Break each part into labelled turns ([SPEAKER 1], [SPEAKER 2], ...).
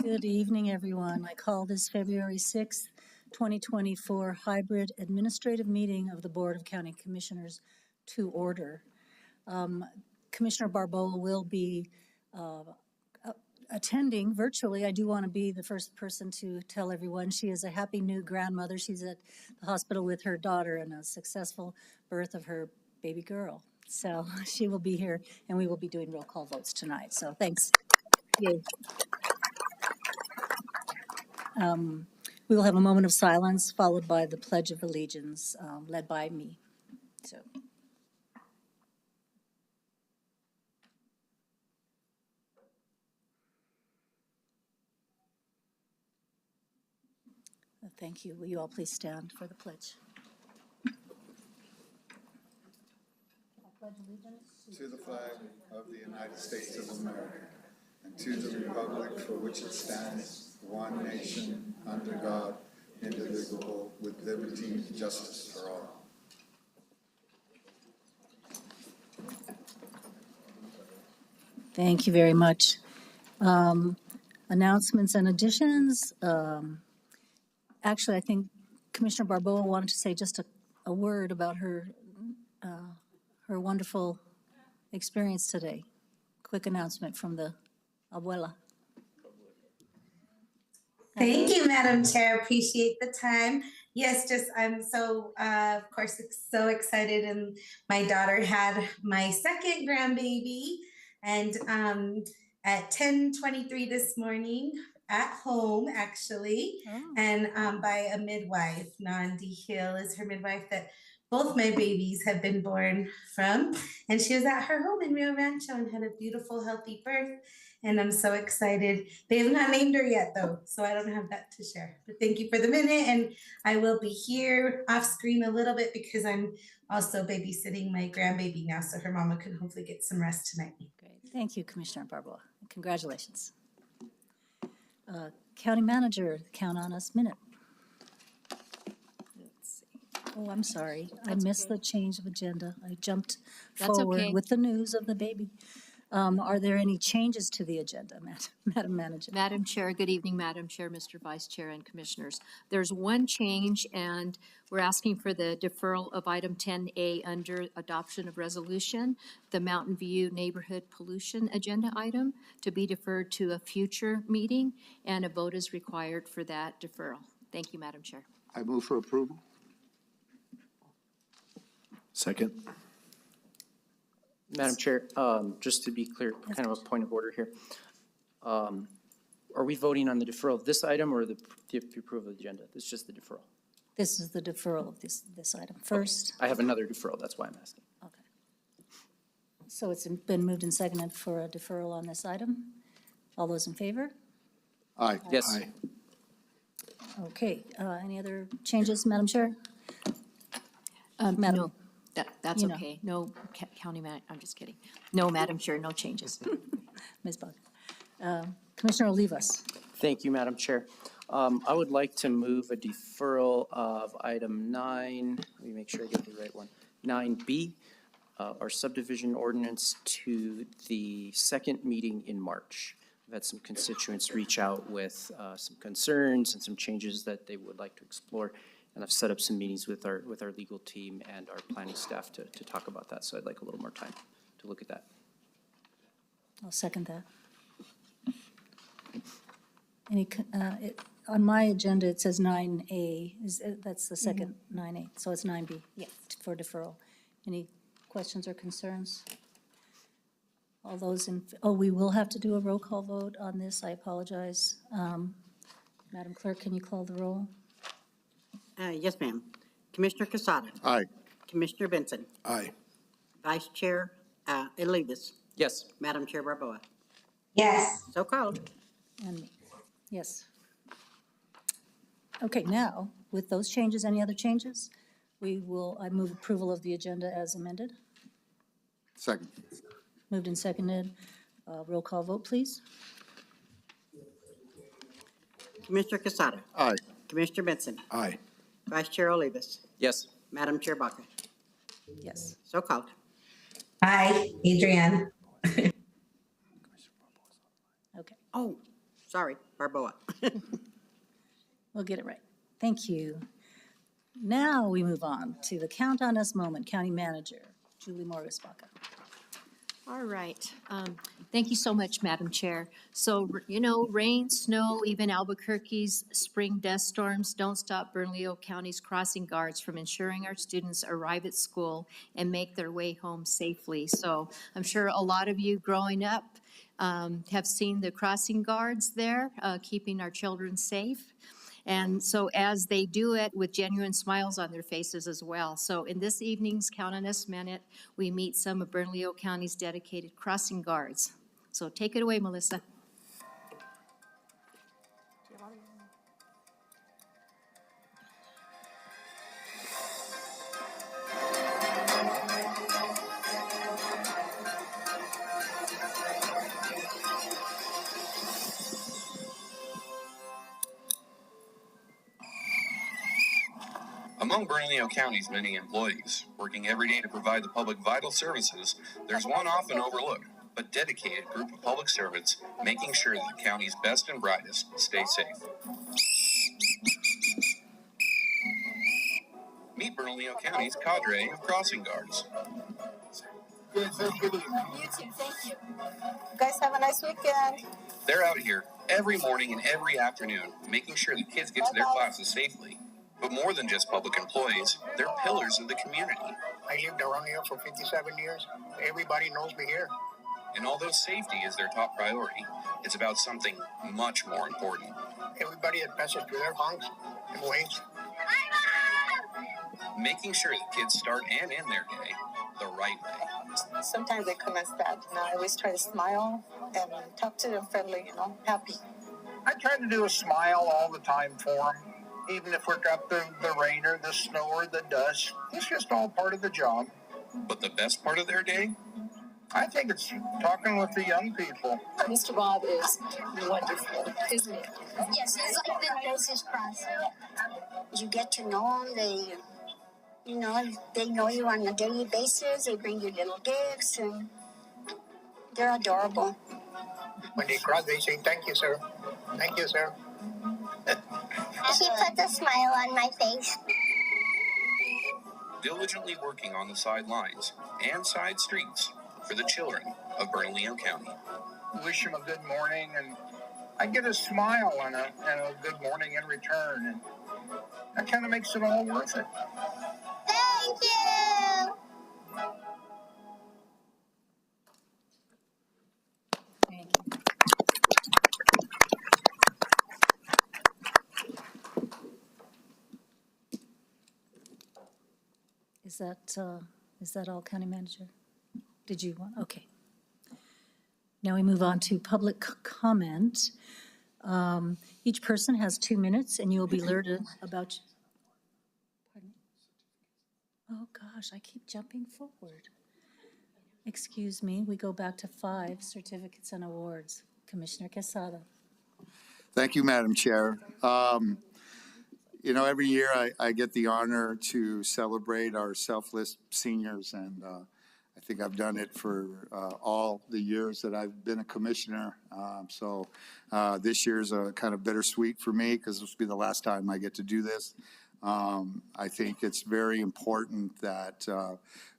[SPEAKER 1] Good evening, everyone. I call this February 6th, 2024 hybrid administrative meeting of the Board of County Commissioners to order. Commissioner Barboa will be attending virtually. I do want to be the first person to tell everyone she is a happy new grandmother. She's at the hospital with her daughter and a successful birth of her baby girl. So she will be here and we will be doing roll call votes tonight. So thanks. Yay. We will have a moment of silence followed by the Pledge of Allegiance led by me. So. Thank you. Will you all please stand for the pledge? I pledge allegiance
[SPEAKER 2] to the flag of the United States of America and to the republic for which it stands, one nation, under God, indivisible, with liberty and justice for all.
[SPEAKER 1] Thank you very much. Announcements and additions. Actually, I think Commissioner Barboa wanted to say just a word about her wonderful experience today. Quick announcement from the abuela.
[SPEAKER 3] Thank you, Madam Chair. Appreciate the time. Yes, I'm so, of course, so excited. And my daughter had my second grandbaby. And at 10:23 this morning, at home, actually, and by a midwife. Nandi Hill is her midwife that both my babies have been born from. And she was at her home in Rio Rancho and had a beautiful, healthy birth. And I'm so excited. They have not named her yet, though, so I don't have that to share. But thank you for the minute. And I will be here off screen a little bit because I'm also babysitting my grandbaby now, so her mama can hopefully get some rest tonight.
[SPEAKER 1] Great. Thank you, Commissioner Barboa. Congratulations. County Manager, count on us minute. Let's see. Oh, I'm sorry. I missed the change of agenda. I jumped forward with the news of the baby. Are there any changes to the agenda, Madam Manager?
[SPEAKER 4] Madam Chair, good evening, Madam Chair, Mr. Vice Chair, and Commissioners. There's one change, and we're asking for the deferral of item 10A under adoption of resolution, the Mountain View Neighborhood Pollution Agenda item, to be deferred to a future meeting, and a vote is required for that deferral. Thank you, Madam Chair.
[SPEAKER 2] I move for approval.
[SPEAKER 5] Second.
[SPEAKER 6] Madam Chair, just to be clear, kind of a point of order here. Are we voting on the deferral of this item or the approval of the agenda? It's just the deferral.
[SPEAKER 1] This is the deferral of this item first.
[SPEAKER 6] Okay. I have another deferral. That's why I'm asking.
[SPEAKER 1] Okay. So it's been moved and seconded for a deferral on this item. All those in favor?
[SPEAKER 2] Aye.
[SPEAKER 6] Yes.
[SPEAKER 2] Aye.
[SPEAKER 1] Okay. Any other changes, Madam Chair? Madam.
[SPEAKER 4] No, that's okay. No, County Man, I'm just kidding. No, Madam Chair, no changes.
[SPEAKER 1] Ms. Bug. Commissioner Olivas.
[SPEAKER 6] Thank you, Madam Chair. I would like to move a deferral of item 9. Let me make sure I get the right one. 9B, our subdivision ordinance, to the second meeting in March. I've had some constituents reach out with some concerns and some changes that they would like to explore. And I've set up some meetings with our legal team and our planning staff to talk about that. So I'd like a little more time to look at that.
[SPEAKER 1] I'll second that. On my agenda, it says 9A. That's the second 9A. So it's 9B. Yes. For deferral. Any questions or concerns? All those we will have to do a roll call vote on this. I apologize. Madam Clerk, can you call the roll?
[SPEAKER 7] Yes, ma'am. Commissioner Casada.
[SPEAKER 2] Aye.
[SPEAKER 7] Commissioner Benson.
[SPEAKER 5] Aye.
[SPEAKER 7] Vice Chair Elivas.
[SPEAKER 6] Yes.
[SPEAKER 7] Madam Chair Barboa.
[SPEAKER 3] Yes.
[SPEAKER 7] So called.
[SPEAKER 1] And me. Yes. Okay, now, with those changes, any other changes? I move approval of the agenda as amended.
[SPEAKER 2] Second.
[SPEAKER 1] Moved and seconded. Roll call vote, please.
[SPEAKER 7] Commissioner Casada.
[SPEAKER 2] Aye.
[SPEAKER 7] Commissioner Benson.
[SPEAKER 5] Aye.
[SPEAKER 7] Vice Chair Olivas.
[SPEAKER 6] Yes.
[SPEAKER 7] Madam Chair Baca.
[SPEAKER 1] Yes.
[SPEAKER 7] So called.
[SPEAKER 3] Hi, Adrienne.
[SPEAKER 1] Okay.
[SPEAKER 7] Oh, sorry. Barboa.
[SPEAKER 1] We'll get it right. Thank you. Now we move on to the Count on Us moment. County Manager Julie Morris-Baca.
[SPEAKER 4] All right. Thank you so much, Madam Chair. So, you know, rain, snow, even Albuquerque's spring dust storms don't stop Bernalillo County's crossing guards from ensuring our students arrive at school and make their way home safely. So I'm sure a lot of you growing up have seen the crossing guards there, keeping our children safe. And so as they do it with genuine smiles on their faces as well. So in this evening's Count on Us Minute, we meet some of Bernalillo County's dedicated crossing guards. So take it away, Melissa.
[SPEAKER 5] Among Bernalillo County's many employees, working every day to provide the public vital services, there's one often overlooked, but dedicated group of public servants making sure that the county's best and brightest stay safe. Meet Bernalillo County's cadre of crossing guards.
[SPEAKER 8] Good evening. You too, thank you. You guys have a nice weekend.
[SPEAKER 5] They're out here every morning and every afternoon, making sure the kids get to their classes safely. But more than just public employees, they're pillars of the community.
[SPEAKER 9] I lived around here for 57 years. Everybody knows me here.
[SPEAKER 5] And although safety is their top priority, it's about something much more important.
[SPEAKER 9] Everybody that passes through their house and waits.
[SPEAKER 5] Making sure that kids start and end their day the right way.
[SPEAKER 8] Sometimes they come as bad. I always try to smile and talk to them friendly, happy.
[SPEAKER 9] I try to do a smile all the time for them. Even if we're got the rain or the snow or the dust, it's just all part of the job.
[SPEAKER 5] But the best part of their day?
[SPEAKER 9] I think it's talking with the young people.
[SPEAKER 8] Mr. Bob is wonderful, isn't he?
[SPEAKER 10] Yes, it's like the nicest crossing. You get to know them. They know you on a daily basis. They bring you little gifts, and they're adorable.
[SPEAKER 9] When they cross, they say, "Thank you, sir. Thank you, sir."
[SPEAKER 10] She puts a smile on my face.
[SPEAKER 5] Diligently working on the sidelines and side streets for the children of Bernalillo County.
[SPEAKER 9] Wish them a good morning, and I get a smile and a good morning in return, and that kind of makes it all worth it.
[SPEAKER 10] Thank you.
[SPEAKER 1] Thank you. Is that all, County Manager? Did you want, okay. Now we move on to public comment. Each person has 2 minutes and you will be alerted about, pardon me? Oh gosh, I keep jumping forward. Excuse me, we go back to 5 certificates and awards. Commissioner Quesada.
[SPEAKER 2] Thank you, Madam Chair. Every year I get the honor to celebrate our selfless seniors, and I think I've done it for all the years that I've been a commissioner. So this year's a kind of bittersweet for me because this will be the last time I get to do this. I think it's very important that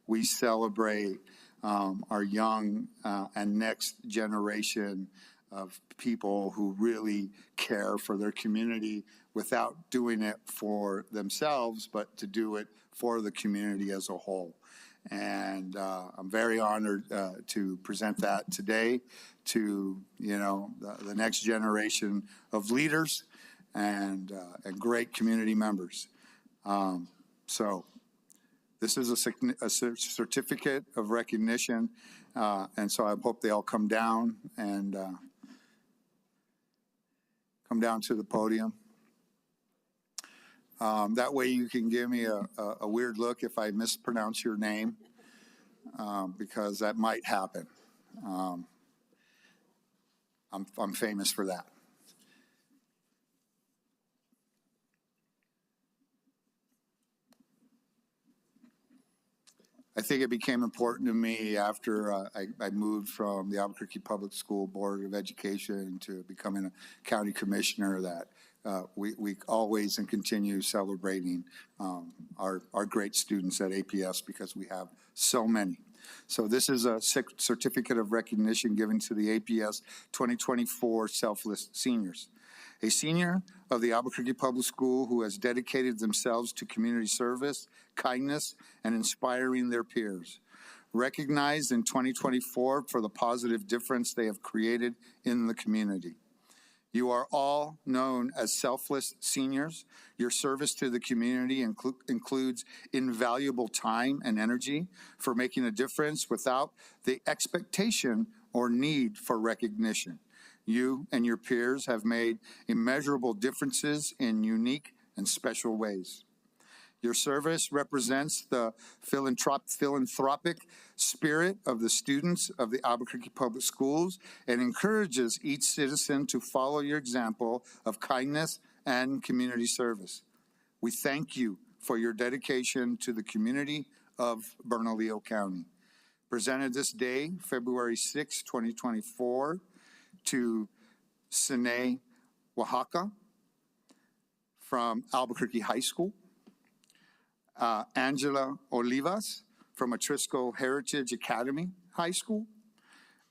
[SPEAKER 2] we celebrate our young and next generation of people who really care for their community without doing it for themselves, but to do it for the community as a whole. And I'm very honored to present that today to, the next generation of leaders and great community members. So this is a certificate of recognition, and so I hope they all come down and come down to the podium. That way you can give me a weird look if I mispronounce your name, because that might happen. I'm famous for that. I think it became important to me after I moved from the Albuquerque Public School Board of Education to becoming a county commissioner that we always and continue celebrating our great students at APS because we have so many. So this is a certificate of recognition given to the APS 2024 Selfless Seniors. A senior of the Albuquerque Public School who has dedicated themselves to community service, kindness, and inspiring their peers. Recognized in 2024 for the positive difference they have created in the community. You are all known as selfless seniors. Your service to the community includes invaluable time and energy for making a difference without the expectation or need for recognition. You and your peers have made immeasurable differences in unique and special ways. Your service represents the philanthropic spirit of the students of the Albuquerque Public Schools and encourages each citizen to follow your example of kindness and community service. We thank you for your dedication to the community of Bernalillo County. Presented this day, February 6, 2024, to Sine, Oaxaca, from Albuquerque High School. Angela Olivas from Atrisco Heritage Academy High School.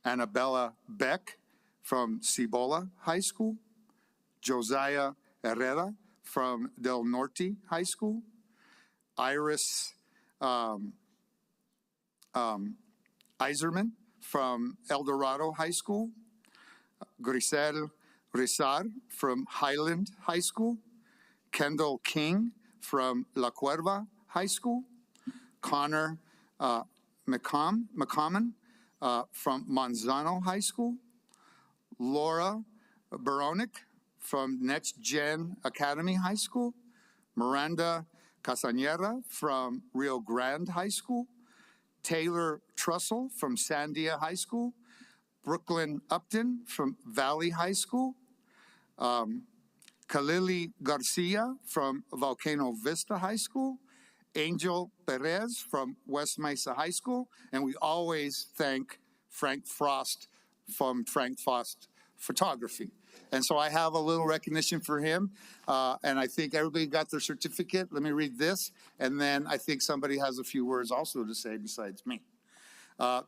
[SPEAKER 2] Annabella Beck from Cibola High School. Josiah Herrera from Del Norte High School. Iris Iserman from El Dorado High School. Grisel Rizar from Highland High School. Kendall King from La Cuerva High School. Connor McCommon from Manzano High School. Laura Baronic from Next Gen Academy High School. Miranda Casañera from Rio Grande High School. Taylor Trussell from Sandia High School. Brooklyn Upton from Valley High School. Kalili Garcia from Volcano Vista High School. Angel Perez from West Mesa High School. And we always thank Frank Frost from Frank Frost Photography. And so I have a little recognition for him. And I think everybody got their certificate. Let me read this. And then I think somebody has a few words also to say besides me.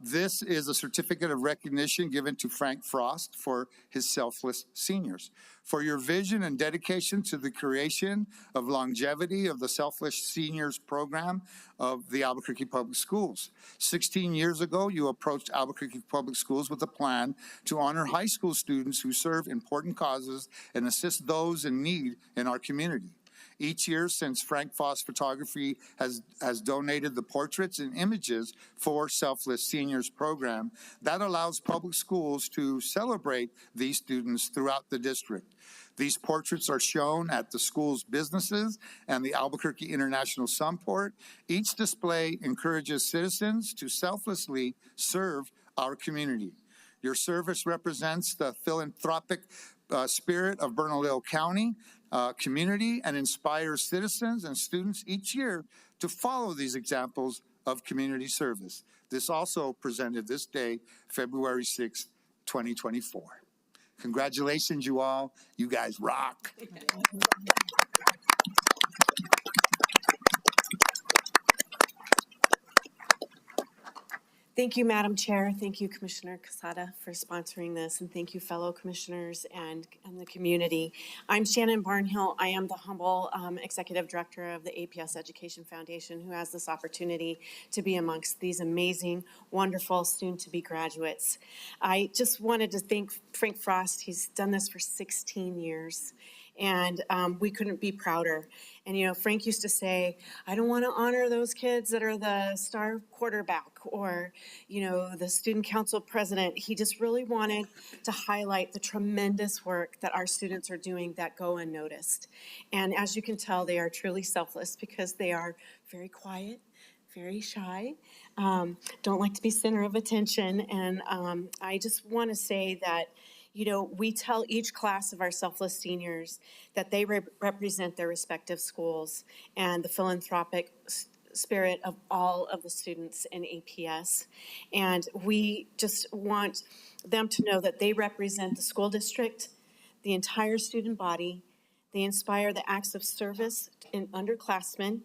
[SPEAKER 2] This is a certificate of recognition given to Frank Frost for his selfless seniors. For your vision and dedication to the creation of longevity of the Selfless Seniors program of the Albuquerque Public Schools. 16 years ago, you approached Albuquerque Public Schools with a plan to honor high school students who serve important causes and assist those in need in our community. Each year since Frank Foss Photography has donated the portraits and images for Selfless Seniors program, that allows public schools to celebrate these students throughout the district. These portraits are shown at the school's businesses and the Albuquerque International Sunport. Each display encourages citizens to selflessly serve our community. Your service represents the philanthropic spirit of Bernalillo County community and inspires citizens and students each year to follow these examples of community service. This also presented this day, February 6th, 2024. Congratulations, you all. You guys rock.
[SPEAKER 11] Thank you, Madam Chair. Thank you, Commissioner Quesada, for sponsoring this, and thank you, fellow commissioners and the community. I'm Shannon Barnhill. I am the humble Executive Director of the APS Education Foundation, who has this opportunity to be amongst these amazing, wonderful, soon-to-be graduates. I just wanted to thank Frank Frost. He's done this for 16 years. And we couldn't be prouder. And, you know, Frank used to say, I don't want to honor those kids that are the star quarterback or, you know, the student council president. He just really wanted to highlight the tremendous work that our students are doing that go unnoticed. And as you can tell, they are truly selfless because they are very quiet, very shy, don't like to be center of attention. And I just want to say that, you know, we tell each class of our selfless seniors that they represent their respective schools and the philanthropic spirit of all of the students in APS. And we just want them to know that they represent the school district, the entire student body. They inspire the acts of service in underclassmen,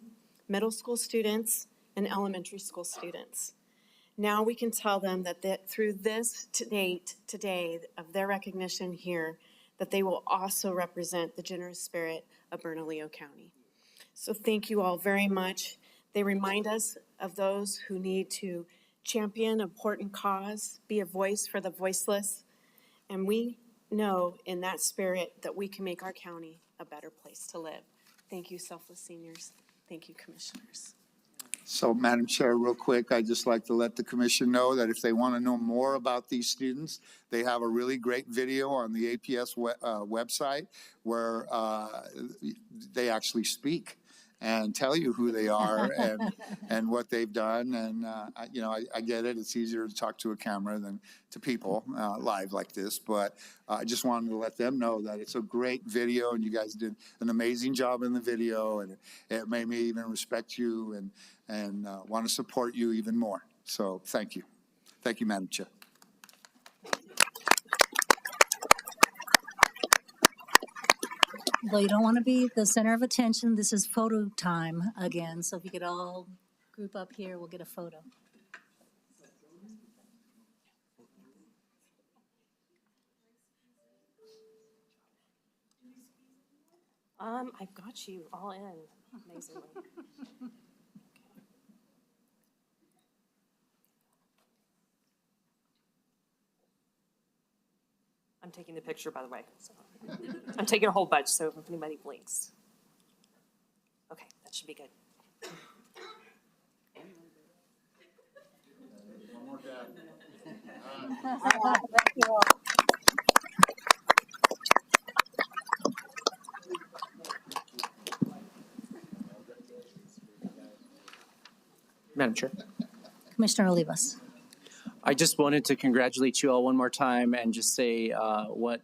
[SPEAKER 11] middle school students, and elementary school students. Now we can tell them that through this today of their recognition here, that they will also represent the generous spirit of Bernalillo County. So thank you all very much. They remind us of those who need to champion an important cause, be a voice for the voiceless, and we know in that spirit that we can make our county a better place to live. Thank you, Selfless Seniors. Thank you, Commissioners.
[SPEAKER 2] So, Madam Chair, real quick, I'd just like to let the commission know that if they want to know more about these students, they have a really great video on the APS website where they actually speak and tell you who they are and what they've done. And, I get it. It's easier to talk to a camera than to people live like this. But I just wanted to let them know that it's a great video and you guys did an amazing job in the video. And it made me even respect you and want to support you even more. So thank you. Thank you, Madam Chair.
[SPEAKER 1] Though you don't want to be the center of attention, this is photo time again. So if you could all group up here, we'll get a photo.
[SPEAKER 11] I've got you all in, amazingly.
[SPEAKER 12] I'm taking the picture, by the way. So I'm taking a whole bunch, so if anybody blinks. Okay, that should be good.
[SPEAKER 2] One more dab.
[SPEAKER 8] Thank you all.
[SPEAKER 6] Madam Chair.
[SPEAKER 1] Commissioner Olivas.
[SPEAKER 6] I just wanted to congratulate you all one more time and just say what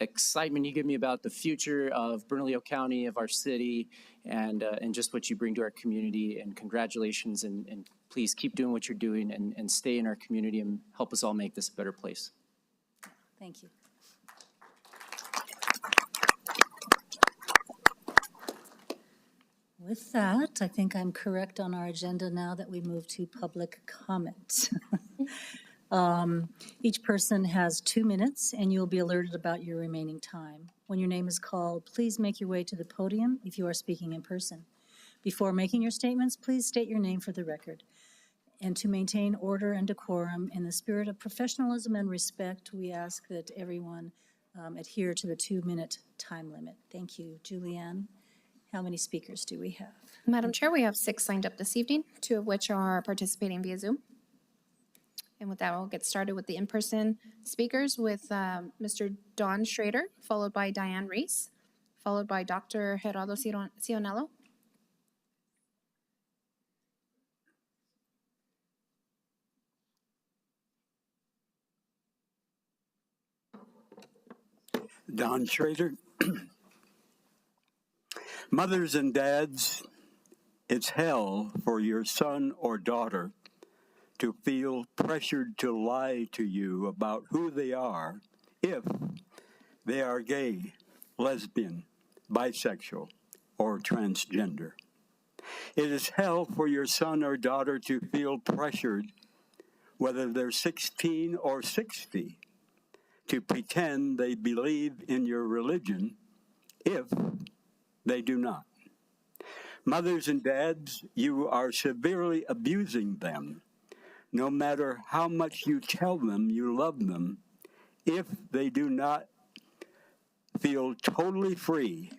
[SPEAKER 6] excitement you give me about the future of Bernalillo County, of our city, and just what you bring to our community. And congratulations, and please keep doing what you're doing and stay in our community and help us all make this a better place.
[SPEAKER 1] Thank you. With that, I think I'm correct on our agenda now that we move to public comment. Each person has 2 minutes, and you'll be alerted about your remaining time. When your name is called, please make your way to the podium if you are speaking in person. Before making your statements, please state your name for the record. And to maintain order and decorum in the spirit of professionalism and respect, we ask that everyone adhere to the 2-minute time limit. Thank you. Julianne, how many speakers do we have?
[SPEAKER 13] Madam Chair, we have 6 signed up this evening, 2 of which are participating via Zoom. And with that, we'll get started with the in-person speakers with Mr. Don Schrader, followed by Diane Reese, followed by Dr. Gerardo Cionello.
[SPEAKER 14] Don Schrader. Mothers and dads, it's hell for your son or daughter to feel pressured to lie to you about who they are if they are gay, lesbian, bisexual, or transgender. It is hell for your son or daughter to feel pressured, whether they're 16 or 60, to pretend they believe in your religion if they do not. Mothers and dads, you are severely abusing them, no matter how much you tell them you love them, if they do not feel totally free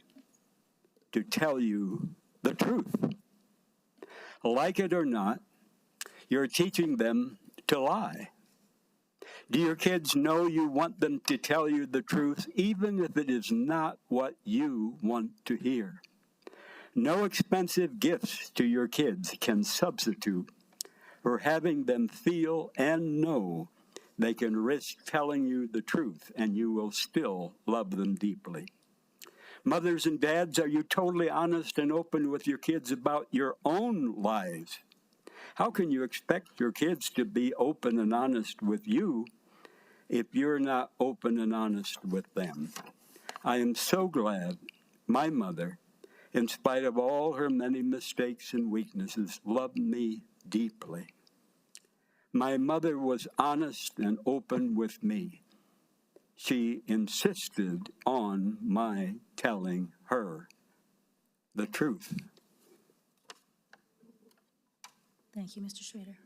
[SPEAKER 14] to tell you the truth. Like it or not, you're teaching them to lie. Do your kids know you want them to tell you the truth, even if it is not what you want to hear? No expensive gifts to your kids can substitute for having them feel and know they can risk telling you the truth and you will still love them deeply. Mothers and dads, are you totally honest and open with your kids about your own lives? How can you expect your kids to be open and honest with you if you're not open and honest with them? I am so glad my mother, in spite of all her many mistakes and weaknesses, loved me deeply. My mother was honest and open with me. She insisted on my telling her the truth.
[SPEAKER 1] Thank you, Mr. Schrader.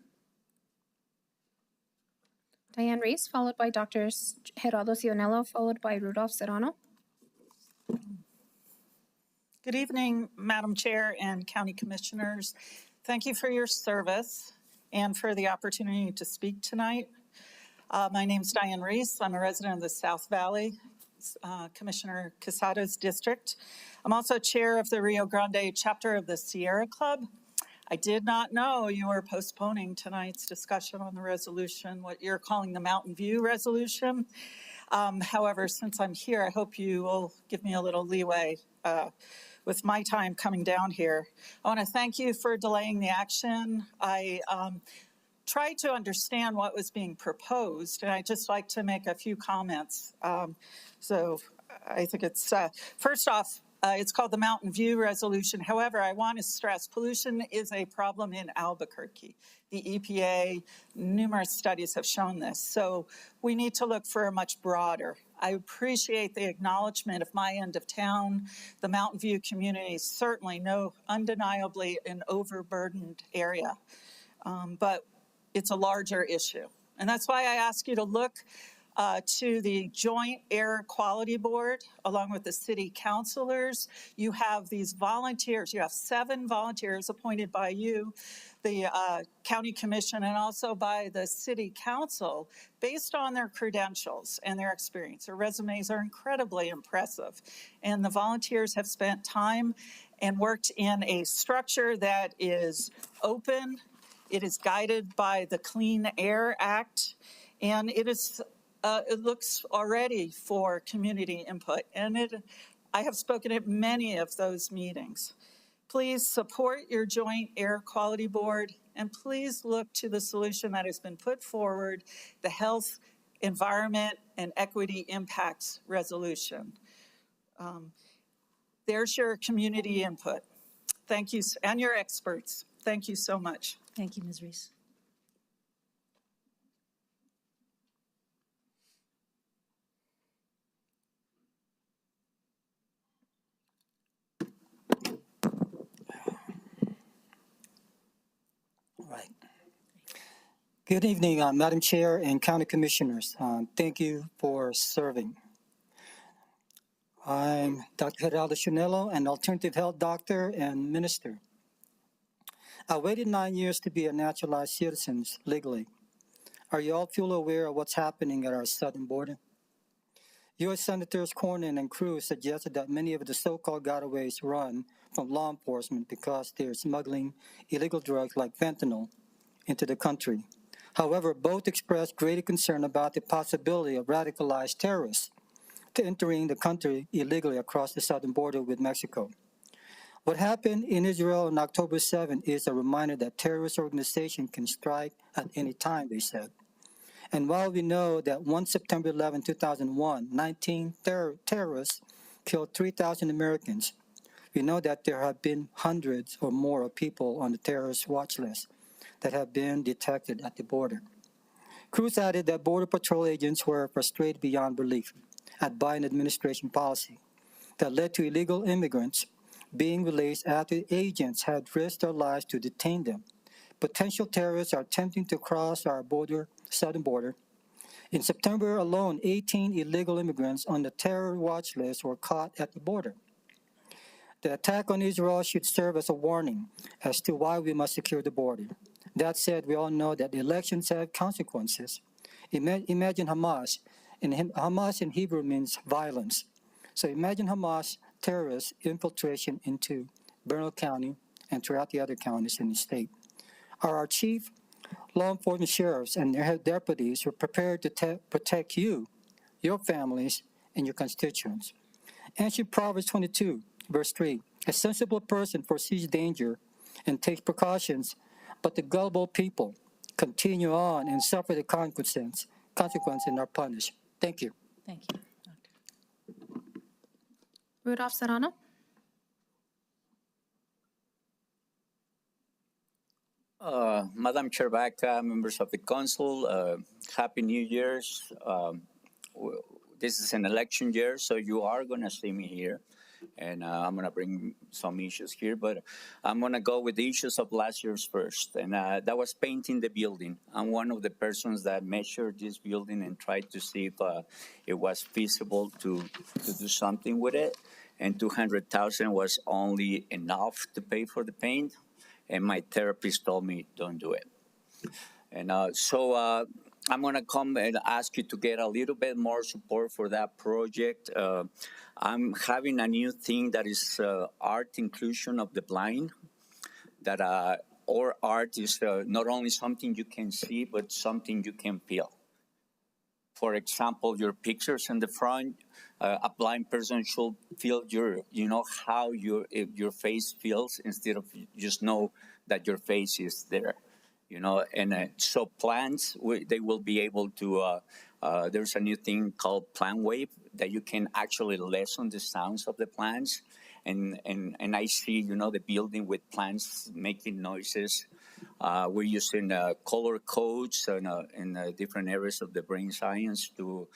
[SPEAKER 13] Diane Reese, followed by Dr. Geraldo Cionello, followed by Rudolph Serrano.
[SPEAKER 15] Good evening, Madam Chair and County Commissioners. Thank you for your service and for the opportunity to speak tonight. My name's Diane Reese. I'm a resident of the South Valley, Commissioner Quesada's district. I'm also chair of the Rio Grande chapter of the Sierra Club. I did not know you were postponing tonight's discussion on the resolution, what you're calling the Mountain View resolution. However, since I'm here, I hope you will give me a little leeway with my time coming down here. I want to thank you for delaying the action. I tried to understand what was being proposed, and I'd just like to make a few comments. So I think it's, first off, it's called the Mountain View Resolution. However, I want to stress pollution is a problem in Albuquerque. The EPA, numerous studies have shown this. So we need to look for a much broader. I appreciate the acknowledgement of my end of town. The Mountain View community is certainly undeniably an overburdened area, but it's a larger issue. And that's why I ask you to look to the Joint Air Quality Board, along with the city councilors. You have these volunteers. You have 7 volunteers appointed by you, the county commission, and also by the city council, based on their credentials and their experience. Their resumes are incredibly impressive. And the volunteers have spent time and worked in a structure that is open. It is guided by the Clean Air Act, and it looks already for community input, and I have spoken at many of those meetings. Please support your Joint Air Quality Board, and please look to the solution that has been put forward, the Health, Environment, and Equity Impacts Resolution. There's your community input. Thank you, and your experts. Thank you so much.
[SPEAKER 1] Thank you, Ms. Reese.
[SPEAKER 16] Right. Good evening, Madam Chair and County Commissioners. Thank you for serving. I'm Dr. Geraldo Cionello, an alternative health doctor and minister. I waited 9 years to be a naturalized citizen legally. Are you all fully aware of what's happening at our southern border? U.S. Senators Cornyn and Cruz suggested that many of the so-called gotaways run from law enforcement because they're smuggling illegal drugs like fentanyl into the country. However, both expressed greater concern about the possibility of radicalized terrorists entering the country illegally across the southern border with Mexico. What happened in Israel on October 7 is a reminder that terrorist organizations can strike at any time, they said. And while we know that on September 11, 2001, 19 terrorists killed 3,000 Americans, we know that there have been hundreds or more of people on the terrorist watch list that have been detected at the border. Cruz added that Border Patrol agents were frustrated beyond belief at Biden administration policy that led to illegal immigrants being released after agents had risked their lives to detain them. Potential terrorists are attempting to cross our southern border. In September alone, 18 illegal immigrants on the terror watch list were caught at the border. The attack on Israel should serve as a warning as to why we must secure the border. That said, we all know that elections have consequences. Imagine Hamas. And Hamas in Hebrew means violence. So imagine Hamas terrorist infiltration into Bernalillo County and throughout the other counties in the state. Our chief law enforcement sheriffs and their deputies were prepared to protect you, your families, and your constituents. Ancient Proverbs 22, verse 3. A sensible person foresees danger and takes precautions, but the gullible people continue on and suffer the consequence and are punished. Thank you.
[SPEAKER 1] Thank you.
[SPEAKER 13] Rudolph Serrano.
[SPEAKER 17] Madam Chair Baca, members of the council, Happy New Year's. This is an election year, so you are going to see me here. And I'm going to bring some issues here, but I'm going to go with the issues of last year's first. And that was painting the building. I'm one of the persons that measured this building and tried to see if it was feasible to do something with it. And $200,000 was only enough to pay for the paint. And my therapist told me, don't do it. And so I'm going to come and ask you to get a little bit more support for that project. I'm having a new thing that is art inclusion of the blind, that our art is not only something you can see, but something you can feel. For example, your pictures in the front, a blind person should feel how your face feels instead of just know that your face is there. And so plants, they will be able to, there's a new thing called plant wave that you can actually lessen the sounds of the plants. And I see, the building with plants making noises. We're using color codes in different areas of the brain science to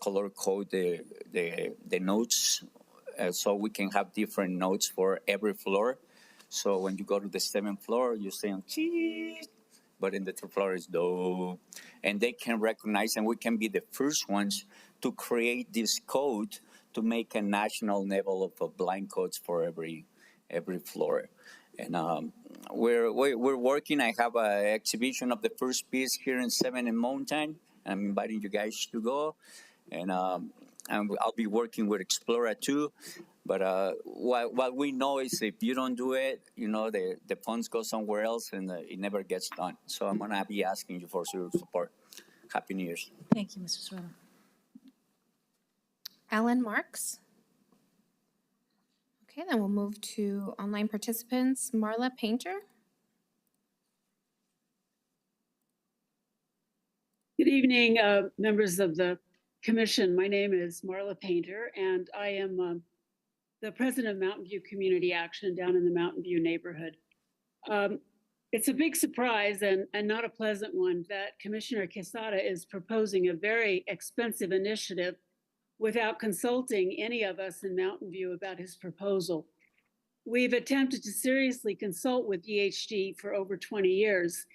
[SPEAKER 17] color code the notes so we can have different notes for every floor. So when you go to the 7th floor, you say, cheese. But in the 3rd floor is do. And they can recognize, and we can be the first ones to create this code to make a national level of blind codes for every floor. And we're working. I have an exhibition of the first piece here in 7 and Mountain. I'm inviting you guys to go. And I'll be working with Explora too. But what we know is if you don't do it, the funds go somewhere else and it never gets done. So I'm going to be asking you for your support. Happy New Year's.
[SPEAKER 1] Thank you, Mr. Serrano.
[SPEAKER 13] Alan Marks. Okay, then we'll move to online participants. Marla Painter.
[SPEAKER 18] Good evening, members of the commission. My name is Marla Painter, and I am the president of Mountain View Community Action down in the Mountain View neighborhood. It's a big surprise and not a pleasant one that Commissioner Quesada is proposing a very expensive initiative without consulting any of us in Mountain View about his proposal. We've attempted to seriously consult with EHD for over 20 years.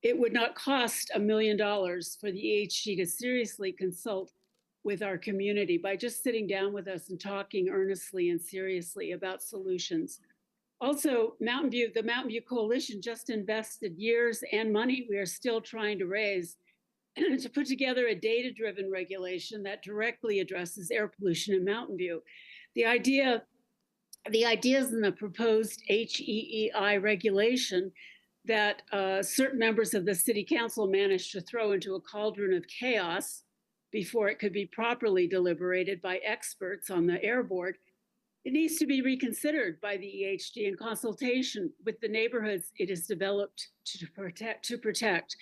[SPEAKER 18] It would not cost $1 million for the EHD to seriously consult with our community by just sitting down with us and talking earnestly and seriously about solutions. Also, the Mountain View Coalition just invested years and money we are still trying to raise to put together a data-driven regulation that directly addresses air pollution in Mountain View. The ideas in the proposed HEEI regulation that certain members of the city council managed to throw into a cauldron of chaos before it could be properly deliberated by experts on the air board, it needs to be reconsidered by the EHD in consultation with the neighborhoods it is developed to protect.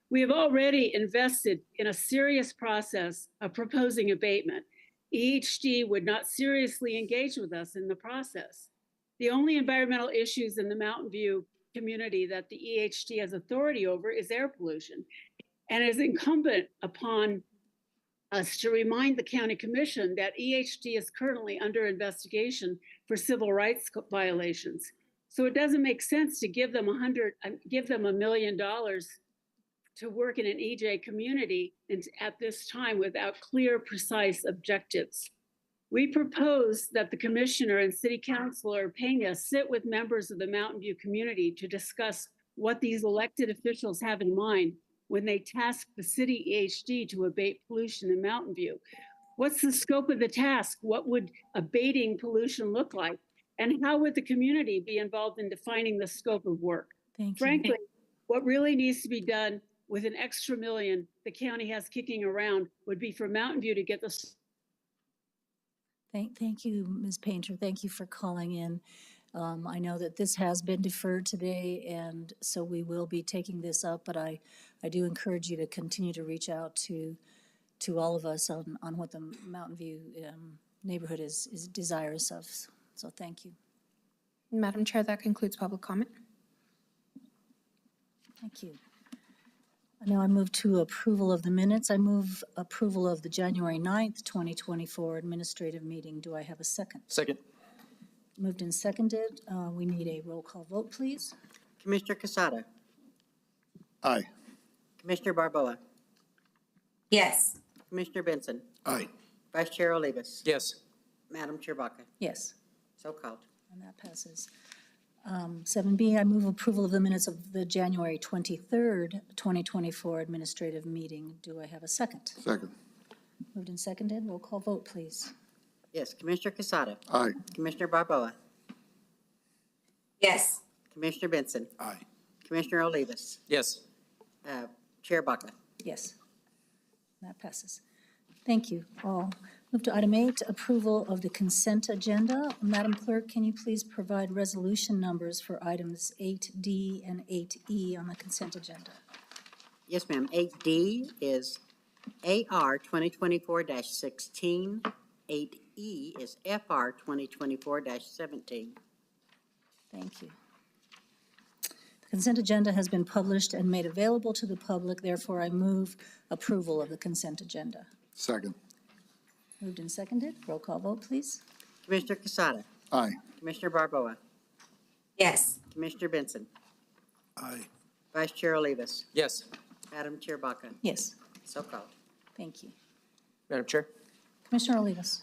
[SPEAKER 18] We have already invested in a serious process of proposing abatement. EHD would not seriously engage with us in the process. The only environmental issues in the Mountain View community that the EHD has authority over is air pollution. And it is incumbent upon us to remind the County Commission that EHD is currently under investigation for civil rights violations. So it doesn't make sense to give them $1 million to work in an EJ community at this time without clear, precise objectives. We propose that the Commissioner and City Councilor Pena sit with members of the Mountain View community to discuss what these elected officials have in mind when they task the city EHD to abate pollution in Mountain View. What's the scope of the task? What would abating pollution look like? And how would the community be involved in defining the scope of work? Frankly, what really needs to be done with an extra $1 million the county has kicking around would be for Mountain View to get the
[SPEAKER 1] Thank you, Ms. Painter. Thank you for calling in. I know that this has been deferred today, and so we will be taking this up, but I do encourage you to continue to reach out to all of us on what the Mountain View neighborhood is desirous of. So thank you.
[SPEAKER 13] Madam Chair, that concludes public comment.
[SPEAKER 1] Thank you. Now I move to approval of the minutes. I move approval of the January 9th, 2024 administrative meeting. Do I have a second?
[SPEAKER 6] Second.
[SPEAKER 1] Moved and seconded. We need a roll call vote, please.
[SPEAKER 7] Commissioner Casada,
[SPEAKER 2] Aye.
[SPEAKER 7] Commissioner Barboa,
[SPEAKER 3] Yes.
[SPEAKER 7] Commissioner Benson,
[SPEAKER 2] Aye.
[SPEAKER 7] Vice Chair Olivas,
[SPEAKER 6] Yes.
[SPEAKER 7] Madam Chair Baca.
[SPEAKER 1] Yes,
[SPEAKER 7] So called.
[SPEAKER 1] and that passes. 7B, I move approval of the minutes of the January 23rd, 2024 administrative meeting. Do I have a second?
[SPEAKER 2] Second.
[SPEAKER 1] Moved and seconded. Roll call vote, please.
[SPEAKER 7] Yes, Commissioner Casada,
[SPEAKER 2] Aye.
[SPEAKER 7] Commissioner Barboa,
[SPEAKER 3] Yes.
[SPEAKER 7] Commissioner Benson,
[SPEAKER 2] Aye.
[SPEAKER 7] Commissioner Olivas,
[SPEAKER 6] Yes.
[SPEAKER 7] Chair Baca.
[SPEAKER 1] Yes, that passes. Thank you all. Move to item 8, approval of the consent agenda. Madam Clerk, can you please provide resolution numbers for items 8D and 8E on the consent agenda?
[SPEAKER 7] Yes, ma'am. 8D is AR 2024-16. 8E is FR 2024-17.
[SPEAKER 1] Thank you. The consent agenda has been published and made available to the public. Therefore, I move approval of the consent agenda.
[SPEAKER 2] Second.
[SPEAKER 1] Moved and seconded. Roll call vote, please.
[SPEAKER 7] Commissioner Casada,
[SPEAKER 2] Aye.
[SPEAKER 7] Commissioner Barboa,
[SPEAKER 3] Yes.
[SPEAKER 7] Commissioner Benson,
[SPEAKER 2] Aye.
[SPEAKER 7] Vice Chair Olivas,
[SPEAKER 6] Yes.
[SPEAKER 7] Madam Chair Baca.
[SPEAKER 1] Yes,
[SPEAKER 7] So called.
[SPEAKER 1] thank you.
[SPEAKER 6] Madam Chair?
[SPEAKER 1] Commissioner Olivas.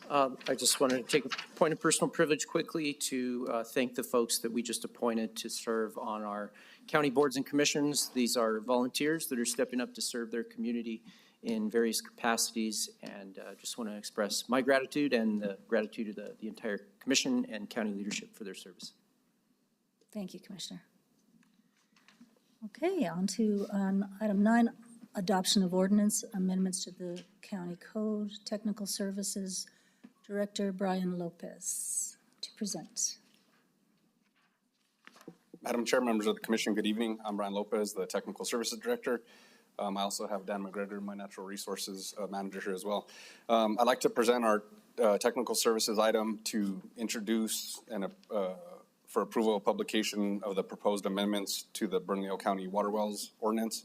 [SPEAKER 6] I just wanted to take a point of personal privilege quickly to thank the folks that we just appointed to serve on our county boards and commissions. These are volunteers that are stepping up to serve their community in various capacities, and just want to express my gratitude and the gratitude of the entire commission and county leadership for their service.
[SPEAKER 1] Thank you, Commissioner. Okay, on to item 9, adoption of ordinance amendments to the county code. Technical Services Director Brian Lopez to present.
[SPEAKER 19] Madam Chair, members of the commission, good evening. I'm Brian Lopez, the Technical Services Director. I also have Dan McGregor, my Natural Resources Manager here as well. I'd like to present our technical services item to introduce and for approval of publication of the proposed amendments to the Bernalillo County Water Wells Ordinance.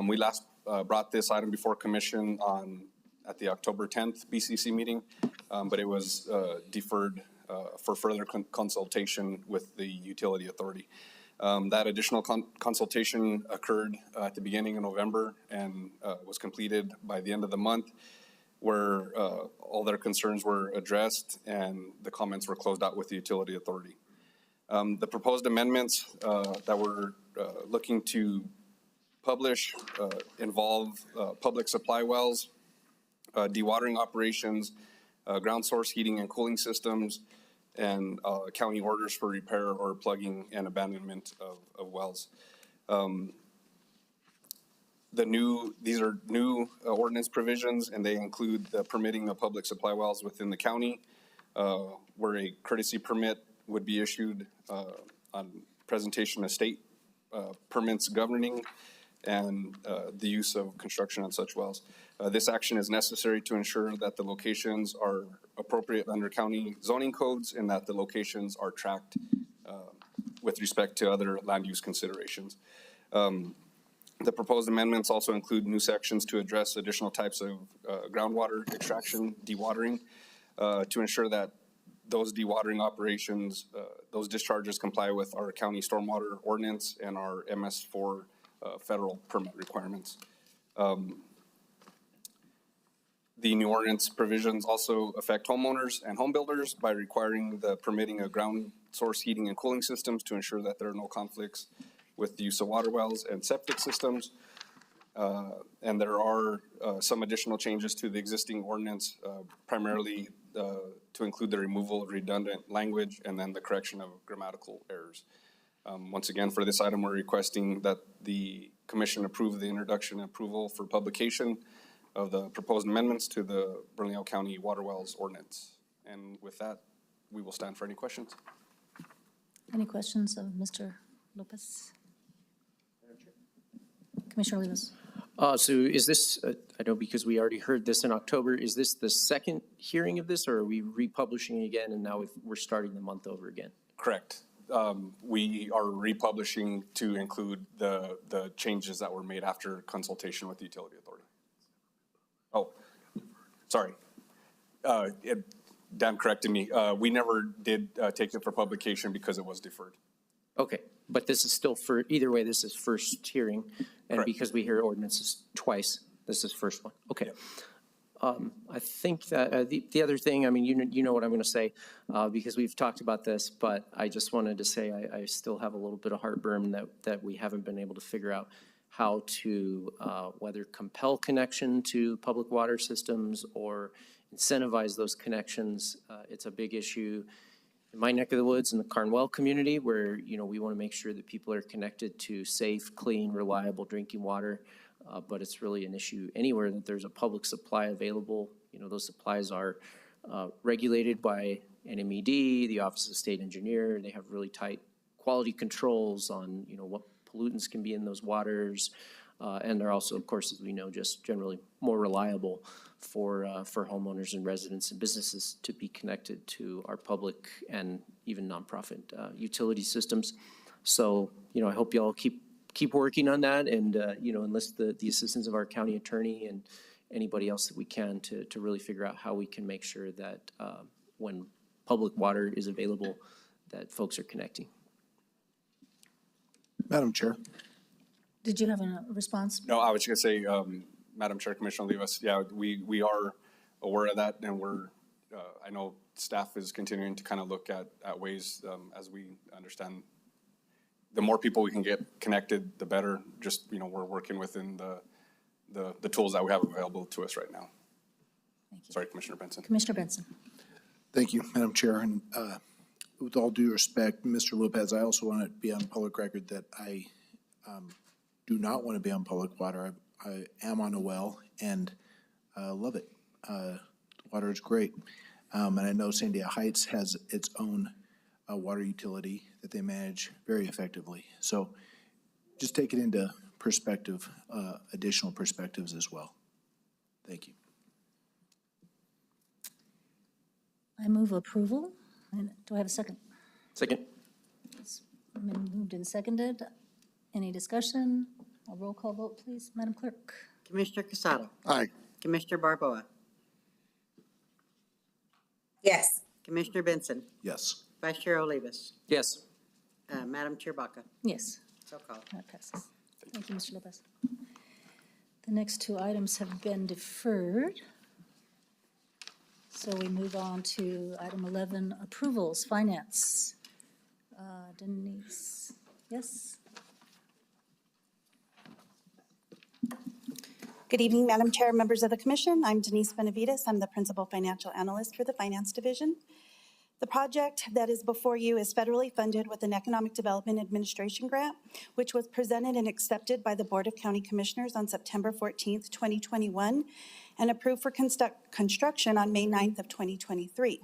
[SPEAKER 19] We last brought this item before commission at the October 10th BCC meeting, but it was deferred for further consultation with the utility authority. That additional consultation occurred at the beginning of November and was completed by the end of the month, where all their concerns were addressed and the comments were closed out with the utility authority. The proposed amendments that we're looking to publish involve public supply wells, dewatering operations, ground source heating and cooling systems, and county orders for repair or plugging and abandonment of wells. These are new ordinance provisions, and they include the permitting of public supply wells within the county, where a courtesy permit would be issued on presentation of state permits governing and the use of construction on such wells. This action is necessary to ensure that the locations are appropriate under county zoning codes and that the locations are tracked with respect to other land use considerations. The proposed amendments also include new sections to address additional types of groundwater extraction, dewatering, to ensure that those dewatering operations, those discharges comply with our county stormwater ordinance and our MS4 federal permit requirements. The new ordinance provisions also affect homeowners and home builders by requiring the permitting of ground source heating and cooling systems to ensure that there are no conflicts with the use of water wells and septic systems. And there are some additional changes to the existing ordinance, primarily to include the removal of redundant language and then the correction of grammatical errors. Once again, for this item, we're requesting that the commission approve the introduction and approval for publication of the proposed amendments to the Bernalillo County Water Wells Ordinance. And with that, we will stand for any questions.
[SPEAKER 1] Any questions of Mr. Lopez? Commissioner Rivas?
[SPEAKER 6] So is this, I know because we already heard this in October, is this the second hearing of this, or are we republishing again and now we're starting the month over again?
[SPEAKER 19] Correct. We are republishing to include the changes that were made after consultation with the utility authority. Oh, sorry. Dan corrected me. We never did take it for publication because it was deferred.
[SPEAKER 6] Okay, but this is still for, either way, this is first hearing, and
[SPEAKER 19] Correct.
[SPEAKER 6] because we hear ordinances twice, this is first one. Okay. I think that the other thing, I mean, you know what I'm going to say, because we've talked about this, but I just wanted to say I still have a little bit of heartburn that we haven't been able to figure out how to whether compel connection to public water systems or incentivize those connections. It's a big issue in my neck of the woods in the Carnwell community, where, you know, we want to make sure that people are connected to safe, clean, reliable drinking water. But it's really an issue anywhere that there's a public supply available. You know, those supplies are regulated by NMED, the Office of State Engineer. They have really tight quality controls on, you know, what pollutants can be in those waters. And they're also, of course, as we know, just generally more reliable for homeowners and residents and businesses to be connected to our public and even nonprofit utility systems. So, you know, I hope you all keep working on that and, you know, enlist the assistance of our county attorney and anybody else that we can to really figure out how we can make sure that when public water is available, that folks are connecting.
[SPEAKER 20] Madam Chair.
[SPEAKER 1] Did you have a response?
[SPEAKER 19] No, I was going to say, Madam Chair, Commissioner Olivas, yeah, we are aware of that, and we're, I know staff is continuing to kind of look at ways, as we understand, the more people we can get connected, the better. Just, you know, we're working within the tools that we have available to us right now.
[SPEAKER 1] Thank you.
[SPEAKER 19] Sorry, Commissioner Benson.
[SPEAKER 1] Commissioner Benson.
[SPEAKER 20] Thank you, Madam Chair. And with all due respect, Mr. Lopez, I also want to be on public record that I do not want to be on public water. I am on a well and love it. Water is great. And I know Sandia Heights has its own water utility that they manage very effectively. So just take it into perspective, additional perspectives as well. Thank you.
[SPEAKER 1] I move approval. And do I have a second?
[SPEAKER 6] Second.
[SPEAKER 1] It's been moved and seconded. Any discussion? A roll call vote, please, Madam Clerk.
[SPEAKER 7] Commissioner Casado.
[SPEAKER 20] Aye.
[SPEAKER 7] Commissioner Barboa.
[SPEAKER 3] Yes.
[SPEAKER 7] Commissioner Benson.
[SPEAKER 20] Yes.
[SPEAKER 7] Vice Chair Olivas.
[SPEAKER 6] Yes.
[SPEAKER 7] Madam Chair Baca.
[SPEAKER 1] Yes.
[SPEAKER 7] So called.
[SPEAKER 1] That passes. Thank you, Mr. Lopez. The next two items have been deferred. So we move on to item 11, approvals, finance. Denise, yes?
[SPEAKER 21] Good evening, Madam Chair, members of the Commission. I'm Denise Benavides. I'm the Principal Financial Analyst for the Finance Division. The project that is before you is federally funded with an Economic Development Administration grant, which was presented and accepted by the Board of County Commissioners on September 14th, 2021, and approved for construction on May 9th of 2023.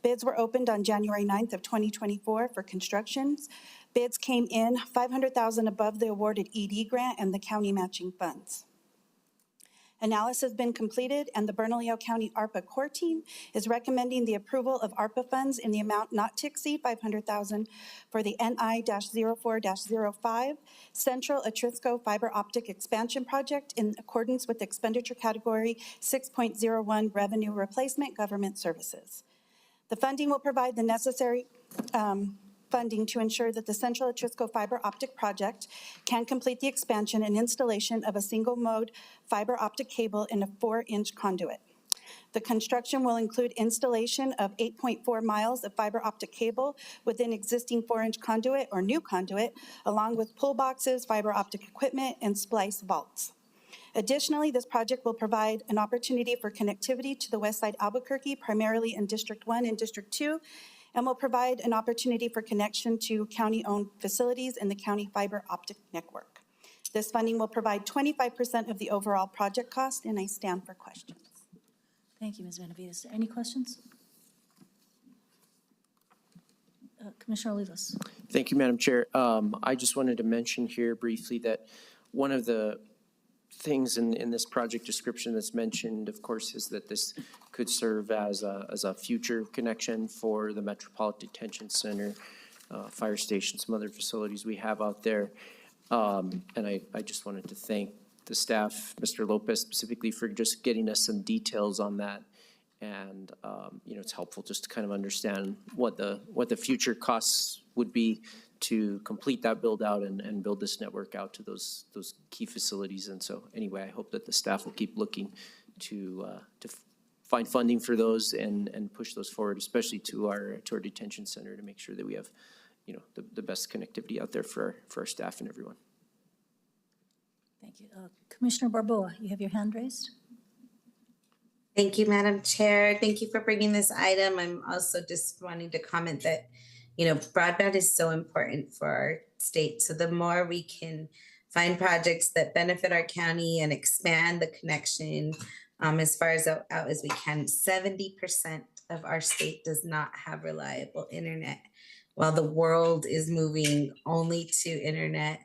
[SPEAKER 21] Bids were opened on January 9th of 2024 for constructions. Bids came in $500,000 above the awarded ED grant and the county matching funds. Analysis has been completed, and the Bernalillo County ARPA core team is recommending the approval of ARPA funds in the amount not to exceed $500,000 for the NI-04-05 Central Atrisco Fiber Optic Expansion Project in accordance with expenditure category 6.01 Revenue Replacement Government Services. The funding will provide the necessary funding to ensure that the Central Atrisco Fiber Optic Project can complete the expansion and installation of a single-mode fiber optic cable in a 4-inch conduit. The construction will include installation of 8.4 miles of fiber optic cable within existing 4-inch conduit or new conduit, along with pull boxes, fiber optic equipment, and splice vaults. Additionally, this project will provide an opportunity for connectivity to the west side Albuquerque, primarily in District 1 and District 2, and will provide an opportunity for connection to county-owned facilities in the county fiber optic network. This funding will provide 25% of the overall project cost, and I stand for questions.
[SPEAKER 1] Thank you, Ms. Benavides. Any questions? Commissioner Olivas.
[SPEAKER 6] Thank you, Madam Chair. I just wanted to mention here briefly that one of the things in this project description that's mentioned, of course, is that this could serve as a future connection for the Metropolitan Detention Center, fire station, some other facilities we have out there. And I just wanted to thank the staff, Mr. Lopez specifically, for just getting us some details on that. And, it's helpful just to kind of understand what the future costs would be to complete that build out and build this network out to those key facilities. And so anyway, I hope that the staff will keep looking to find funding for those and push those forward, especially to our detention center, to make sure that we have, the best connectivity out there for our staff and everyone.
[SPEAKER 1] Thank you. Commissioner Barboa, you have your hand raised.
[SPEAKER 3] Thank you, Madam Chair. Thank you for bringing this item. I'm also just wanting to comment that, broadband is so important for our state. So the more we can find projects that benefit our county and expand the connection as far out as we can. 70% of our state does not have reliable internet. While the world is moving only to internet,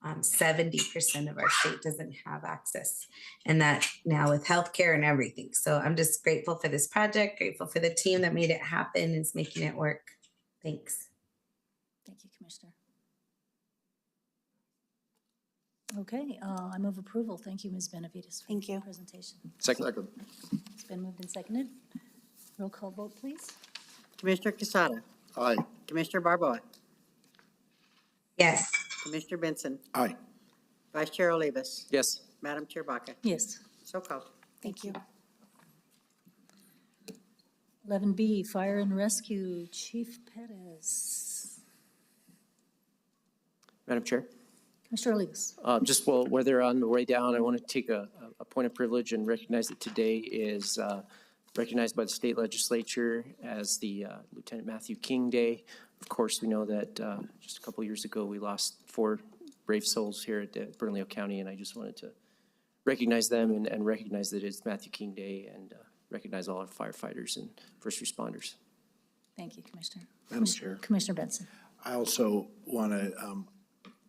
[SPEAKER 3] 70% of our state doesn't have access, and that now with healthcare and everything. So I'm just grateful for this project, grateful for the team that made it happen and is making it work. Thanks.
[SPEAKER 1] Thank you, Commissioner. Okay, I move approval. Thank you, Ms. Benavides, for the presentation.
[SPEAKER 6] Second.
[SPEAKER 1] It's been moved and seconded. Roll call vote, please.
[SPEAKER 7] Commissioner Quesada.
[SPEAKER 20] Aye.
[SPEAKER 7] Commissioner Barboa.
[SPEAKER 3] Yes.
[SPEAKER 7] Commissioner Benson.
[SPEAKER 20] Aye.
[SPEAKER 7] Vice Chair Olivas.
[SPEAKER 6] Yes.
[SPEAKER 7] Madam Chair Baca.
[SPEAKER 1] Yes.
[SPEAKER 7] So called.
[SPEAKER 1] Thank you. 11B, Fire and Rescue, Chief Perez.
[SPEAKER 6] Madam Chair.
[SPEAKER 1] Commissioner Olivas.
[SPEAKER 6] Just while they're on the way down, I want to take a point of privilege and recognize that today is recognized by the state legislature as the Lieutenant Matthew King Day. Of course, we know that just a couple years ago, we lost 4 brave souls here at Bernalillo County, and I just wanted to recognize them and recognize that it's Matthew King Day and recognize all our firefighters and first responders.
[SPEAKER 1] Thank you, Commissioner.
[SPEAKER 20] Madam Chair.
[SPEAKER 1] Commissioner Benson.
[SPEAKER 20] I also want to